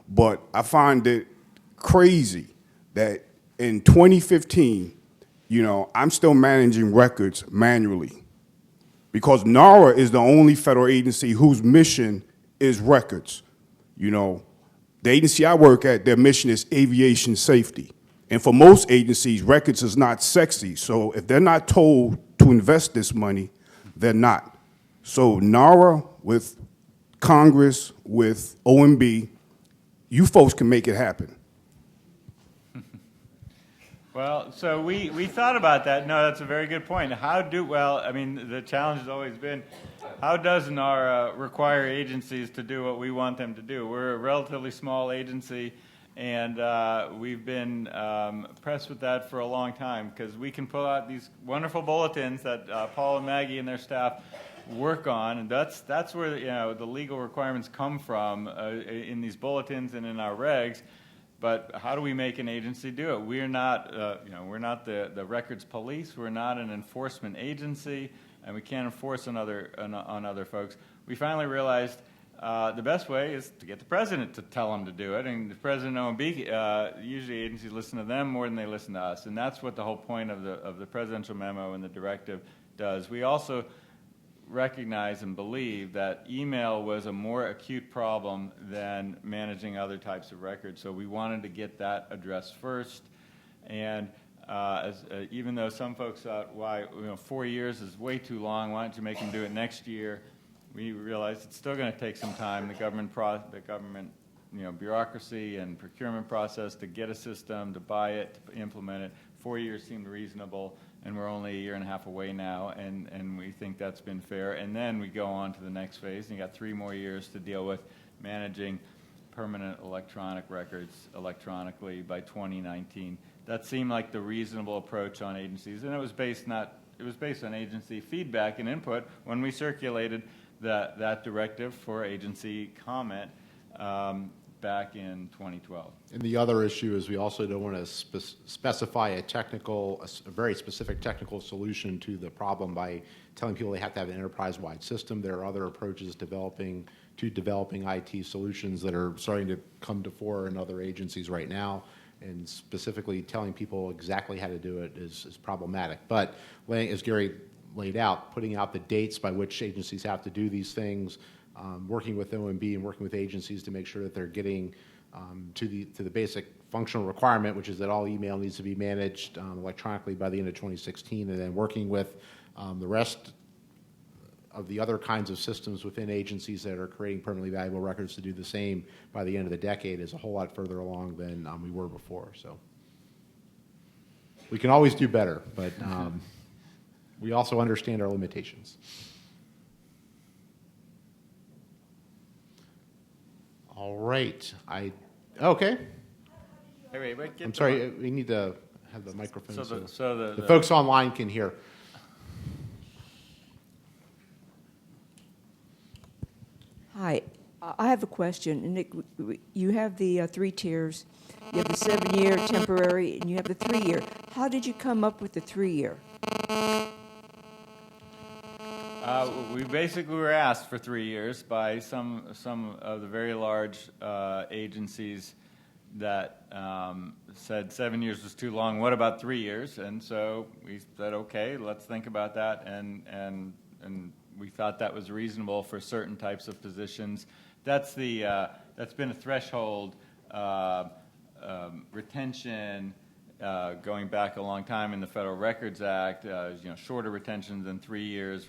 but I find it crazy that in 2015, I'm still managing records manually because NARA is the only federal agency whose mission is records. The agency I work at, their mission is aviation safety. And for most agencies, records is not sexy. So if they're not told to invest this money, they're not. So NARA with Congress, with OMB, you folks can make it happen. Well, so we thought about that. No, that's a very good point. The challenge has always been, how does NARA require agencies to do what we want them to do? We're a relatively small agency, and we've been pressed with that for a long time because we can pull out these wonderful bulletins that Paul and Maggie and their staff work on, and that's where the legal requirements come from in these bulletins and in our regs. But how do we make an agency do it? We're not the records police. We're not an enforcement agency, and we can't enforce on other folks. We finally realized the best way is to get the president to tell them to do it, and the president and OMB, usually agencies listen to them more than they listen to us, and that's what the whole point of the presidential memo and the directive does. We also recognize and believe that email was a more acute problem than managing other types of records. So we wanted to get that addressed first. And even though some folks thought, 4 years is way too long, why don't you make them do it next year? We realized it's still going to take some time. The government bureaucracy and procurement process to get a system, to buy it, to implement it. 4 years seemed reasonable. And we're only a year and a half away now, and we think that's been fair. And then we go on to the next phase, and you got 3 more years to deal with managing permanent electronic records electronically by 2019. That seemed like the reasonable approach on agencies, and it was based on agency feedback and input when we circulated that directive for agency comment back in 2012. And the other issue is we also don't want to specify a very specific technical solution to the problem by telling people they have to have an enterprise-wide system. There are other approaches developing IT solutions that are starting to come to fore in other agencies right now, and specifically telling people exactly how to do it is problematic. But as Gary laid out, putting out the dates by which agencies have to do these things, working with OMB and working with agencies to make sure that they're getting to the basic functional requirement, which is that all email needs to be managed electronically by the end of 2016, and then working with the rest of the other kinds of systems within agencies that are creating permanently valuable records to do the same by the end of the decade is a whole lot further along than we were before. So we can always do better, but we also understand our limitations. All right. Okay. Hey, wait, I'm sorry. We need to have the microphone so the folks online can hear. Hi. I have a question. Nick, you have the 3 tiers. You have the 7-year temporary, and you have the 3-year. How did you come up with the 3-year? We basically were asked for 3 years by some of the very large agencies that said 7 years was too long. What about 3 years? And so we said, okay, let's think about that. And we thought that was reasonable for certain types of positions. That's been a threshold retention. Going back a long time in the Federal Records Act, shorter retention than 3 years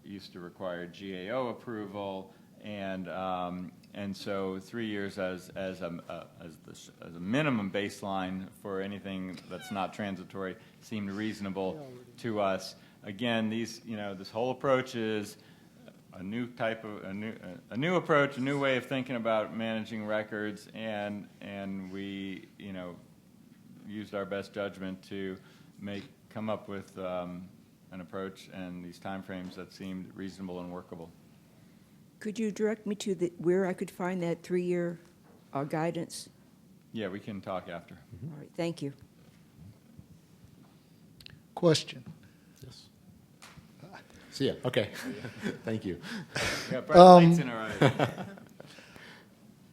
used to require GAO approval, and so 3 years as a minimum baseline for anything that's not transitory seemed reasonable to us. Again, this whole approach is a new approach, a new way of thinking about managing records, and we used our best judgment to come up with an approach and these timeframes that seemed reasonable and workable. Could you direct me to where I could find that 3-year guidance? Yeah, we can talk after. All right, thank you. Question. Yes. See ya. Okay. Thank you. Yeah, bright lights in our eyes.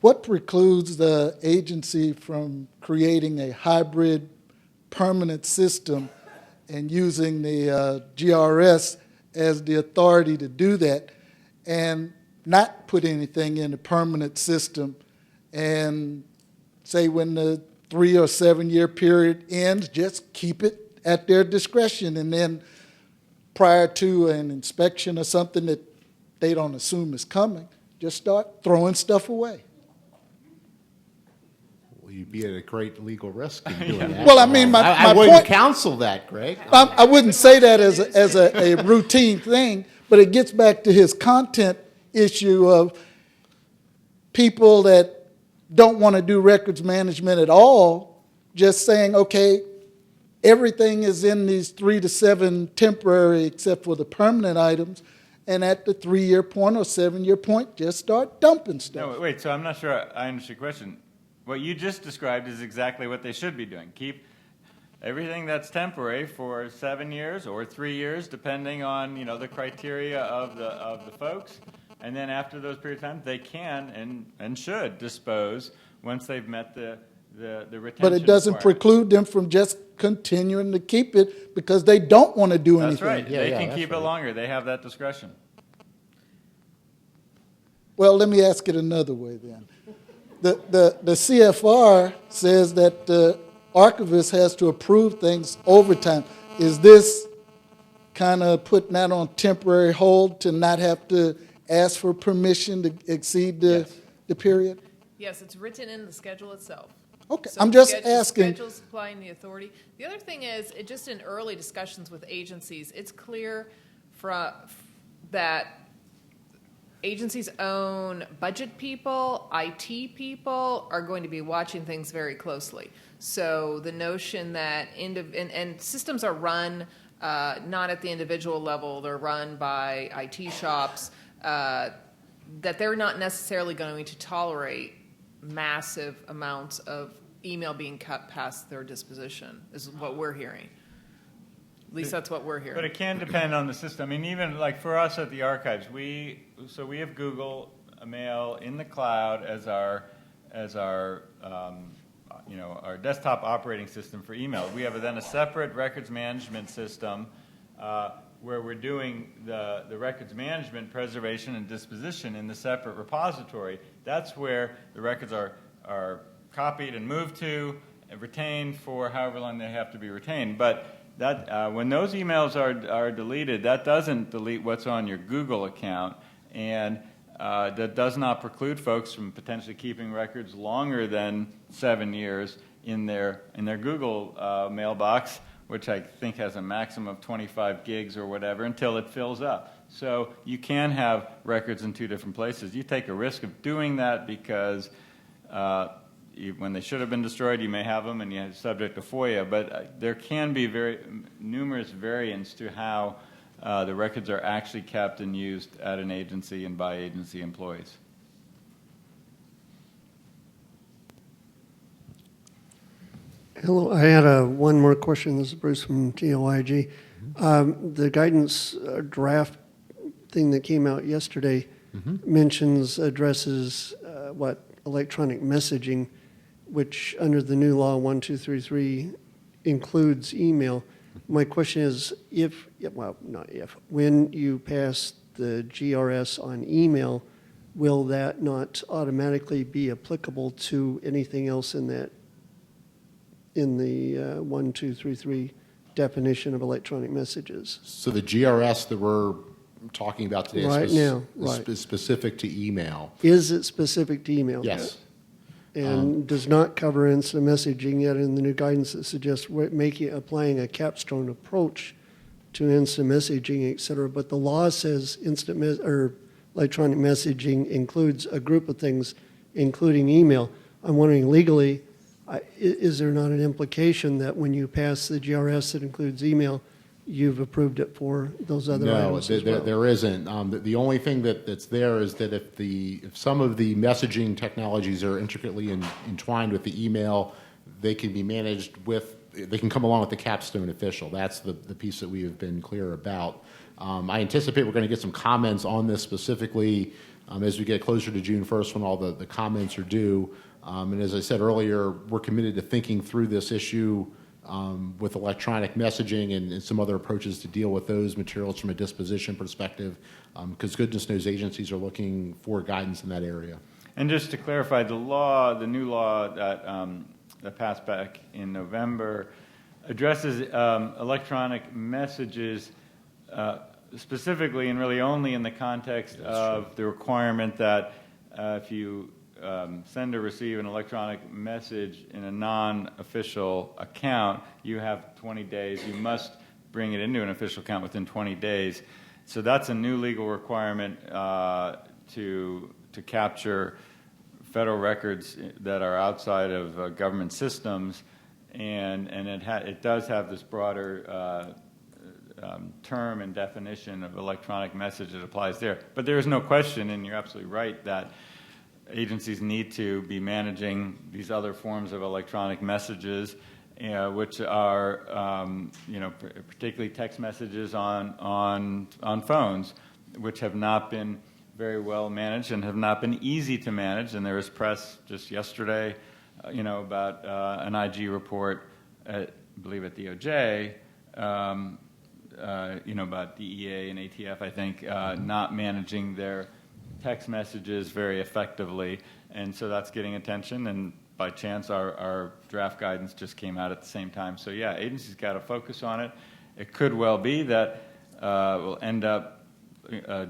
what precludes the agency from creating a hybrid permanent system and using the GRS as the authority to do that, and not put anything in the permanent system, and say when the 3 or 7 year period ends, just keep it at their discretion, and then prior to an inspection or something that they don't assume is coming, just start throwing stuff away. Well, you'd be at a great legal risk in doing that. Well, I mean, I my wouldn't point, counsel that, Greg. I wouldn't say that as a routine thing, but it gets back to his content issue of people that don't want to do records management at all, just saying, okay, everything is in these 3 to 7 temporary except for the permanent items, and at the 3 year point or 7 year point, just start dumping stuff. No, wait, so I'm not sure I understand your question. What you just described is exactly what they should be doing. Keep everything that's temporary for 7 years or 3 years, depending on, you know, the criteria of the folks. And then after those period of time, they can and should dispose once they've met the retention. But it doesn't requirement. preclude them from just continuing to keep it because they don't want to do anything. That's right. They can keep it longer. They have that discretion. Well, let me ask it another way then. The CFR says that the archivist has to approve things over time. Is this kind of putting that on temporary hold to not have to ask for permission to exceed the period? Yes, it's written in the schedule itself. Okay, So I'm just the asking. Schedule's supplying the authority. The other thing is, just in early discussions with agencies, it's clear that agencies' own budget people, IT people are going to be watching things very closely. So the notion that and systems are run not at the individual level, they're run by IT shops, that they're not necessarily going to tolerate massive amounts of email being cut past their disposition, is what we're hearing. At least that's what we're hearing. But it can depend on the system. I mean, even like for us at the archives, we have Google Mail in the cloud as our our desktop operating system for email. We have then a separate records management system where we're doing the records management, preservation, and disposition in the separate repository. That's where the records are copied and moved to and retained for however long they have to be retained. But that when those emails are deleted, that doesn't delete what's on your Google account, and that does not preclude folks from potentially keeping records longer than 7 years in their Google mailbox, which I think has a maximum of 25 gigs or whatever, until it fills up. So you can have records in 2 different places. You take a risk of doing that because when they should have been destroyed, you may have them and you're subject to FOIA, but there can be numerous variants to how the records are actually kept and used at an agency and by agency employees. Hello, I had one more question. This is Bruce from GOIG. The guidance draft thing that came out yesterday addresses electronic messaging, which under the new law 1233 includes email. My question is, when you pass the GRS on email, will that not automatically be applicable to anything else in the 1233 definition of electronic messages? So the GRS that we're talking about today is specific to email. Is it specific to email? Yes. And does not cover instant messaging, yet in the new guidance it suggests applying a capstone approach to instant messaging, et cetera. But the law says electronic messaging includes a group of things, including email. I'm wondering legally, is there not an implication that when you pass the GRS that includes email, you've approved it for those other items as well? No, there isn't. The only thing that's there is that if some of the messaging technologies are intricately entwined with the email, they can be managed they can come along with the capstone official. That's the piece that we have been clear about. I anticipate we're going to get some comments on this specifically as we get closer to June 1st when all the comments are due. And as I said earlier, we're committed to thinking through this issue with electronic messaging and some other approaches to deal with those materials from a disposition perspective, because goodness knows agencies are looking for guidance in that area. And just to clarify, the new law that passed back in November addresses electronic messages specifically and really only in the context of the requirement that if you send or receive an electronic message in a non-official account, you have 20 days. You must bring it into an official account within 20 days. So that's a new legal requirement to capture federal records that are outside of government systems, and it does have this broader term and definition of electronic message that applies there. But there is no question, and you're absolutely right, that agencies need to be managing these other forms of electronic messages, which are, particularly text messages on phones, which have not been very well managed and have not been easy to manage. And there was press just yesterday, about an IG report, I believe at DOJ, about DEA and ATF, I think, not managing their text messages very effectively. And so that's getting attention. And by chance, our draft guidance just came out at the same time. So yeah, agencies got to focus on it. It could well be that we'll end up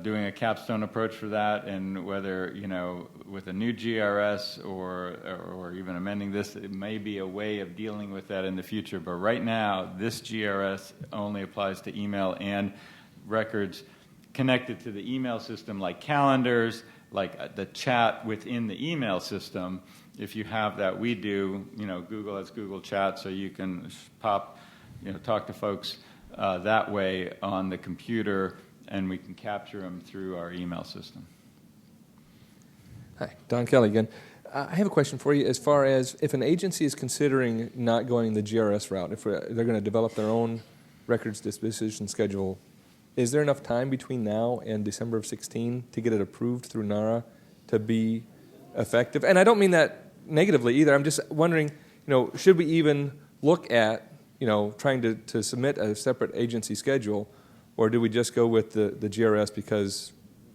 doing a capstone approach for that, and whether, with a new GRS or even amending this, it may be a way of dealing with that in the future. But right now, this GRS only applies to email and records connected to the email system, like calendars, like the chat within the email system. If you have that, we do, Google has Google Chat, so you can talk to folks that way on the computer, and we can capture them through our email system. Hi, Don Kelly again. I have a question for you as far as if an agency is considering not going the GRS route, if they're going to develop their own records disposition schedule, is there enough time between now and December of 16 to get it approved through NARA to be effective? And I don't mean that negatively either. I'm just wondering, should we even look at, trying to submit a separate agency schedule, or do we just go with the GRS because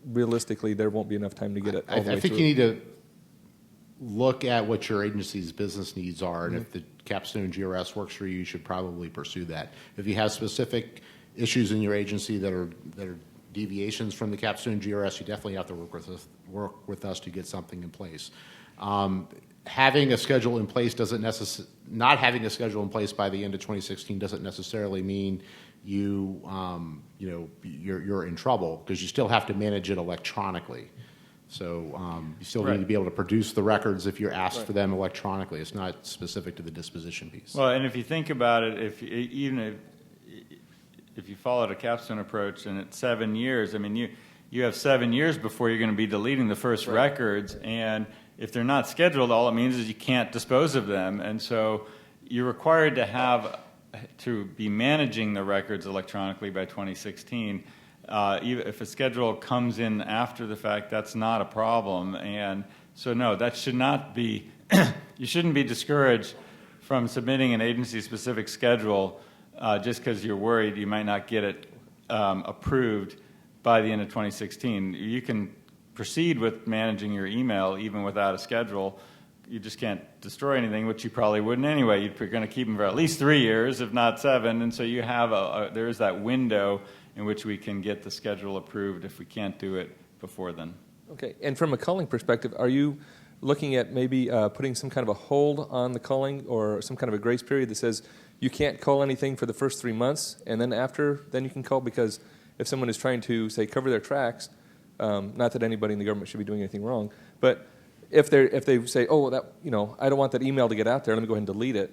realistically there won't be enough time to get it all the way I think through? you need to look at what your agency's business needs are, and if the capstone GRS works for you, you should probably pursue that. If you have specific issues in your agency that are deviations from the capstone GRS, you definitely have to work with us to get something in place. Having a schedule in place not having a schedule in place by the end of 2016 doesn't necessarily mean you're in trouble, because you still have to manage it electronically. So you still need to be able to produce the records if you're asked for them electronically. It's not specific to the disposition piece. Well, and if you think about it, if you followed a capstone approach and it's 7 years, I mean, you have 7 years before you're going to be deleting the first records, and if they're not scheduled, all it means is you can't dispose of them. And so you're required to be managing the records electronically by 2016. Even if a schedule comes in after the fact, that's not a problem. And so no, that should not be, you shouldn't be discouraged from submitting an agency-specific schedule just because you're worried you might not get it approved by the end of 2016. You can proceed with managing your email even without a schedule. You just can't destroy anything, which you probably wouldn't anyway. You're going to keep them for at least 3 years, if not 7. And so you have there is that window in which we can get the schedule approved if we can't do it before then. Okay, and from a culling perspective, are you looking at maybe putting some kind of a hold on the culling, or some kind of a grace period that says you can't cull anything for the first 3 months, and then then you can cull? Because if someone is trying to, say, cover their tracks, not that anybody in the government should be doing anything wrong, but if they say, oh, that, I don't want that email to get out there, let me go ahead and delete it,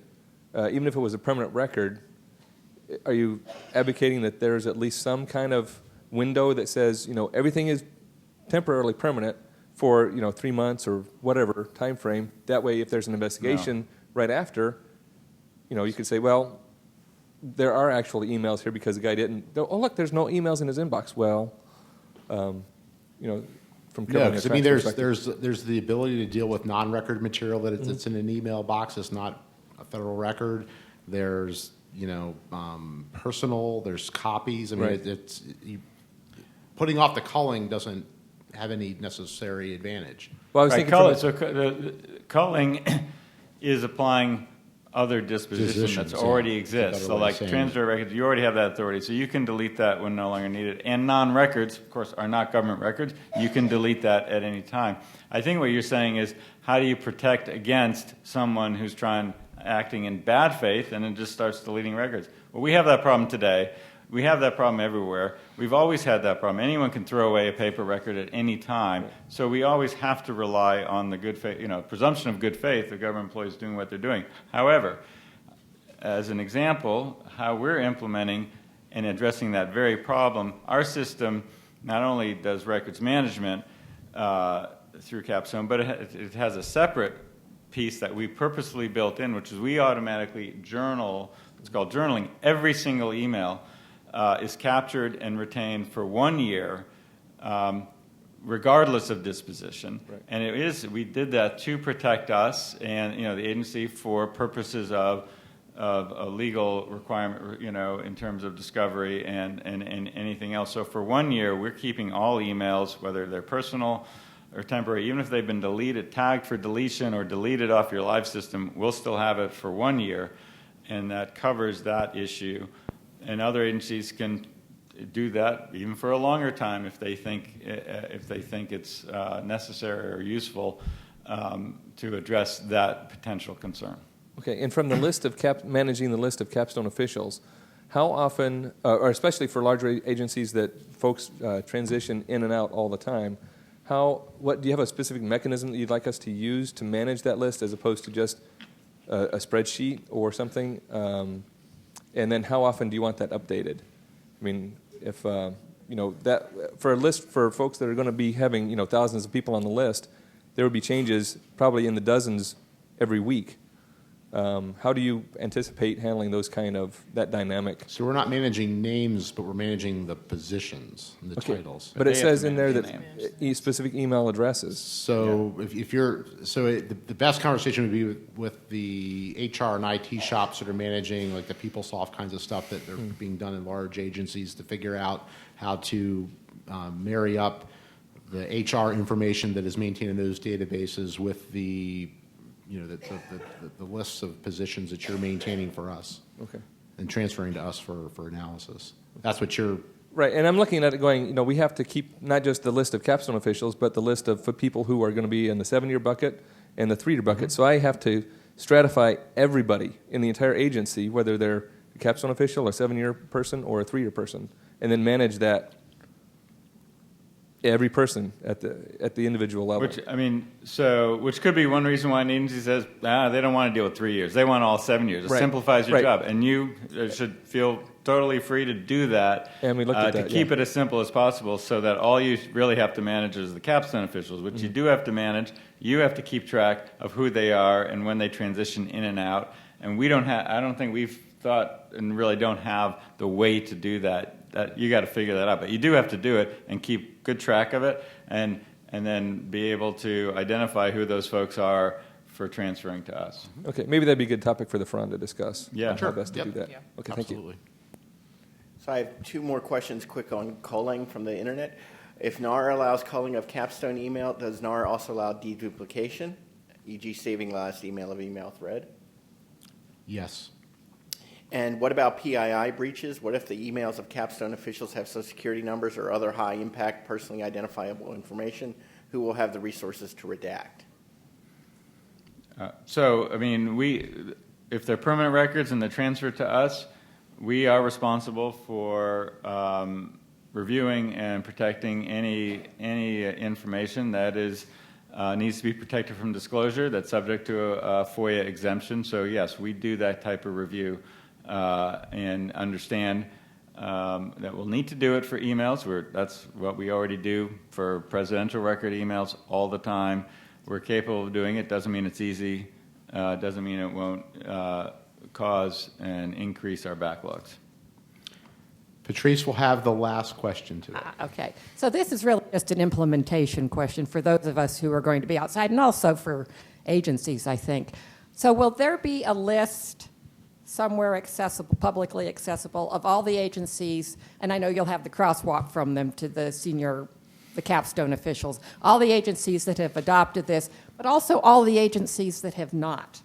even if it was a permanent record, are you advocating that there's at least some kind of window that says, everything is temporarily permanent for 3 months or whatever time frame? That way, if there's an investigation right after, you could say, well, there are actually emails here because the guy didn't. Oh, look, there's no emails in his inbox. Well, from No, covering a because I mean, transfer there's the ability to deal with non-record material that it's in an email box. It's not a federal record. There's personal. There's copies. I mean, Right. Putting off the culling doesn't have any necessary advantage. Well, I was Right, thinking culling is applying other disposition Dispositions, that's already yeah. exists. It's a So better way of like saying transitory records, you already have that authority. So you can delete that when no longer needed. And non-records, of course, are not government records. You can delete that at any time. I think what you're saying is, how do you protect against someone who's acting in bad faith and then just starts deleting records? Well, we have that problem today. We have that problem everywhere. We've always had that problem. Anyone can throw away a paper record at any time. So we always have to rely on the good faith, presumption of good faith of government employees doing what they're doing. However, as an example, how we're implementing and addressing that very problem, our system not only does records management through Capstone, but it has a separate piece that we purposely built in, which is we automatically journal. It's called journaling. Every single email is captured and retained for 1 year, regardless of disposition. Right. And we did that to protect us and the agency for purposes of a legal requirement, in terms of discovery and anything else. So for 1 year, we're keeping all emails, whether they're personal or temporary, even if they've been deleted, tagged for deletion or deleted off your live system, we'll still have it for 1 year, and that covers that issue. And other agencies can do that even for a longer time if they think it's necessary or useful to address that potential concern. Okay, and from the list of managing the list of Capstone officials, how often, or especially for larger agencies that folks transition in and out all the time, do you have a specific mechanism that you'd like us to use to manage that list as opposed to just a spreadsheet or something? And then how often do you want that updated? I mean, if, that for a list for folks that are going to be having, thousands of people on the list, there would be changes probably in the dozens every week. How do you anticipate handling that dynamic? So we're not managing names, but we're managing the positions and the titles. But it says in there that specific email addresses. So the best conversation would be with the HR and IT shops that are managing like the PeopleSoft kinds of stuff that are being done in large agencies to figure out how to marry up the HR information that is maintained in those databases with the lists of positions that you're maintaining for us, and transferring to us for analysis. That's what you're right. And I'm looking at it going, we have to keep not just the list of Capstone officials, but the list of people who are going to be in the 7-year bucket and the 3-year bucket. So I have to stratify everybody in the entire agency, whether they're a Capstone official, a 7-year person, or a 3-year person, and then manage that. Every person at the individual level. Which could be one reason why an agency says, they don't want to deal with 3 years. They want all 7 years. It simplifies your job. And you should feel totally free to do that, and we looked at that, to keep it as simple as possible so that all you really have to manage is the Capstone officials, which you do have to manage. You have to keep track of who they are and when they transition in and out. And I don't think we've thought and really don't have the way to do that. You got to figure that out, but you do have to do it and keep good track of it, and then be able to identify who those folks are for transferring to us. Okay, maybe that'd be a good topic for the front to discuss. Yeah, how best to do that. Yeah. Okay, Absolutely. Thank you. So I have 2 more questions quick on culling from the internet. If NAR allows culling of Capstone email, does NAR also allow deduplication, e.g. saving last email of email thread? Yes. And what about PII breaches? What if the emails of Capstone officials have Social Security numbers or other high-impact, personally identifiable information? Who will have the resources to redact? If they're permanent records and they're transferred to us, we are responsible for reviewing and protecting any information that needs to be protected from disclosure that's subject to a FOIA exemption. So yes, we do that type of review. And understand that we'll need to do it for emails. That's what we already do for presidential record emails all the time. We're capable of doing it. Doesn't mean it's easy. Doesn't mean it won't cause and increase our backlogs. Patrice will have the last question today. Okay. So this is really just an implementation question for those of us who are going to be outside and also for agencies, I think. So will there be a list somewhere accessible, publicly accessible, of all the agencies, and I know you'll have the crosswalk from them to the capstone officials, all the agencies that have adopted this, but also all the agencies that have not,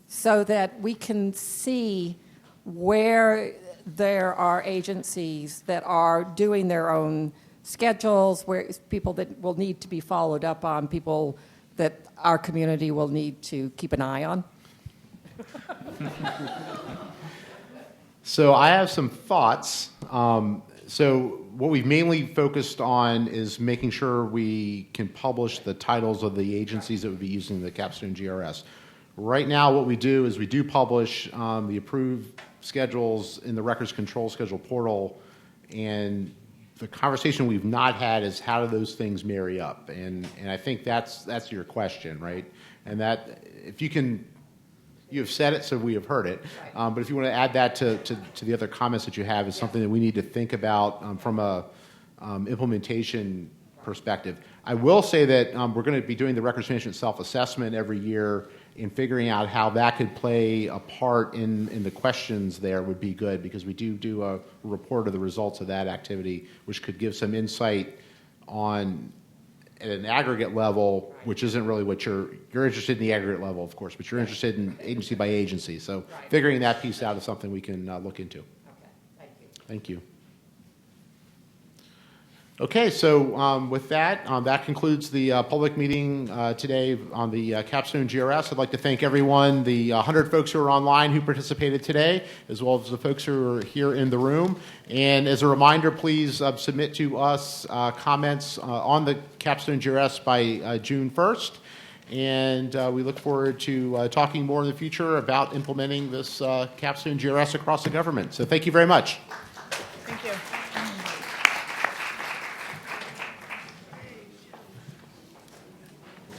so that we can see where there are agencies that are doing their own schedules, where people that will need to be followed up on, people that our community will need to keep an eye on? So I have some thoughts. So what we've mainly focused on is making sure we can publish the titles of the agencies that would be using the Capstone GRS. Right now, what we do is we do publish the approved schedules in the Records Control Schedule portal, and the conversation we've not had is how do those things marry up? And I think that's your question, right? And that if you can. You have said it, so we have heard it. But if you want to add that to the other comments that you have, is something that we need to think about from a implementation perspective. I will say that we're going to be doing the records management self-assessment every year, and figuring out how that could play a part in the questions there would be good, because we do a report of the results of that activity, which could give some insight on at an aggregate level, which isn't really what you're interested in the aggregate level, of course, but you're interested in agency by agency. So figuring that piece out is something we can look into. Okay, thank you. Thank you. Okay, so with that, that concludes the public meeting today on the Capstone GRS. I'd like to thank everyone, the 100 folks who are online who participated today, as well as the folks who are here in the room. And as a reminder, please submit to us comments on the Capstone GRS by June 1st. And we look forward to talking more in the future about implementing this Capstone GRS across the government. So thank you very much. Thank you.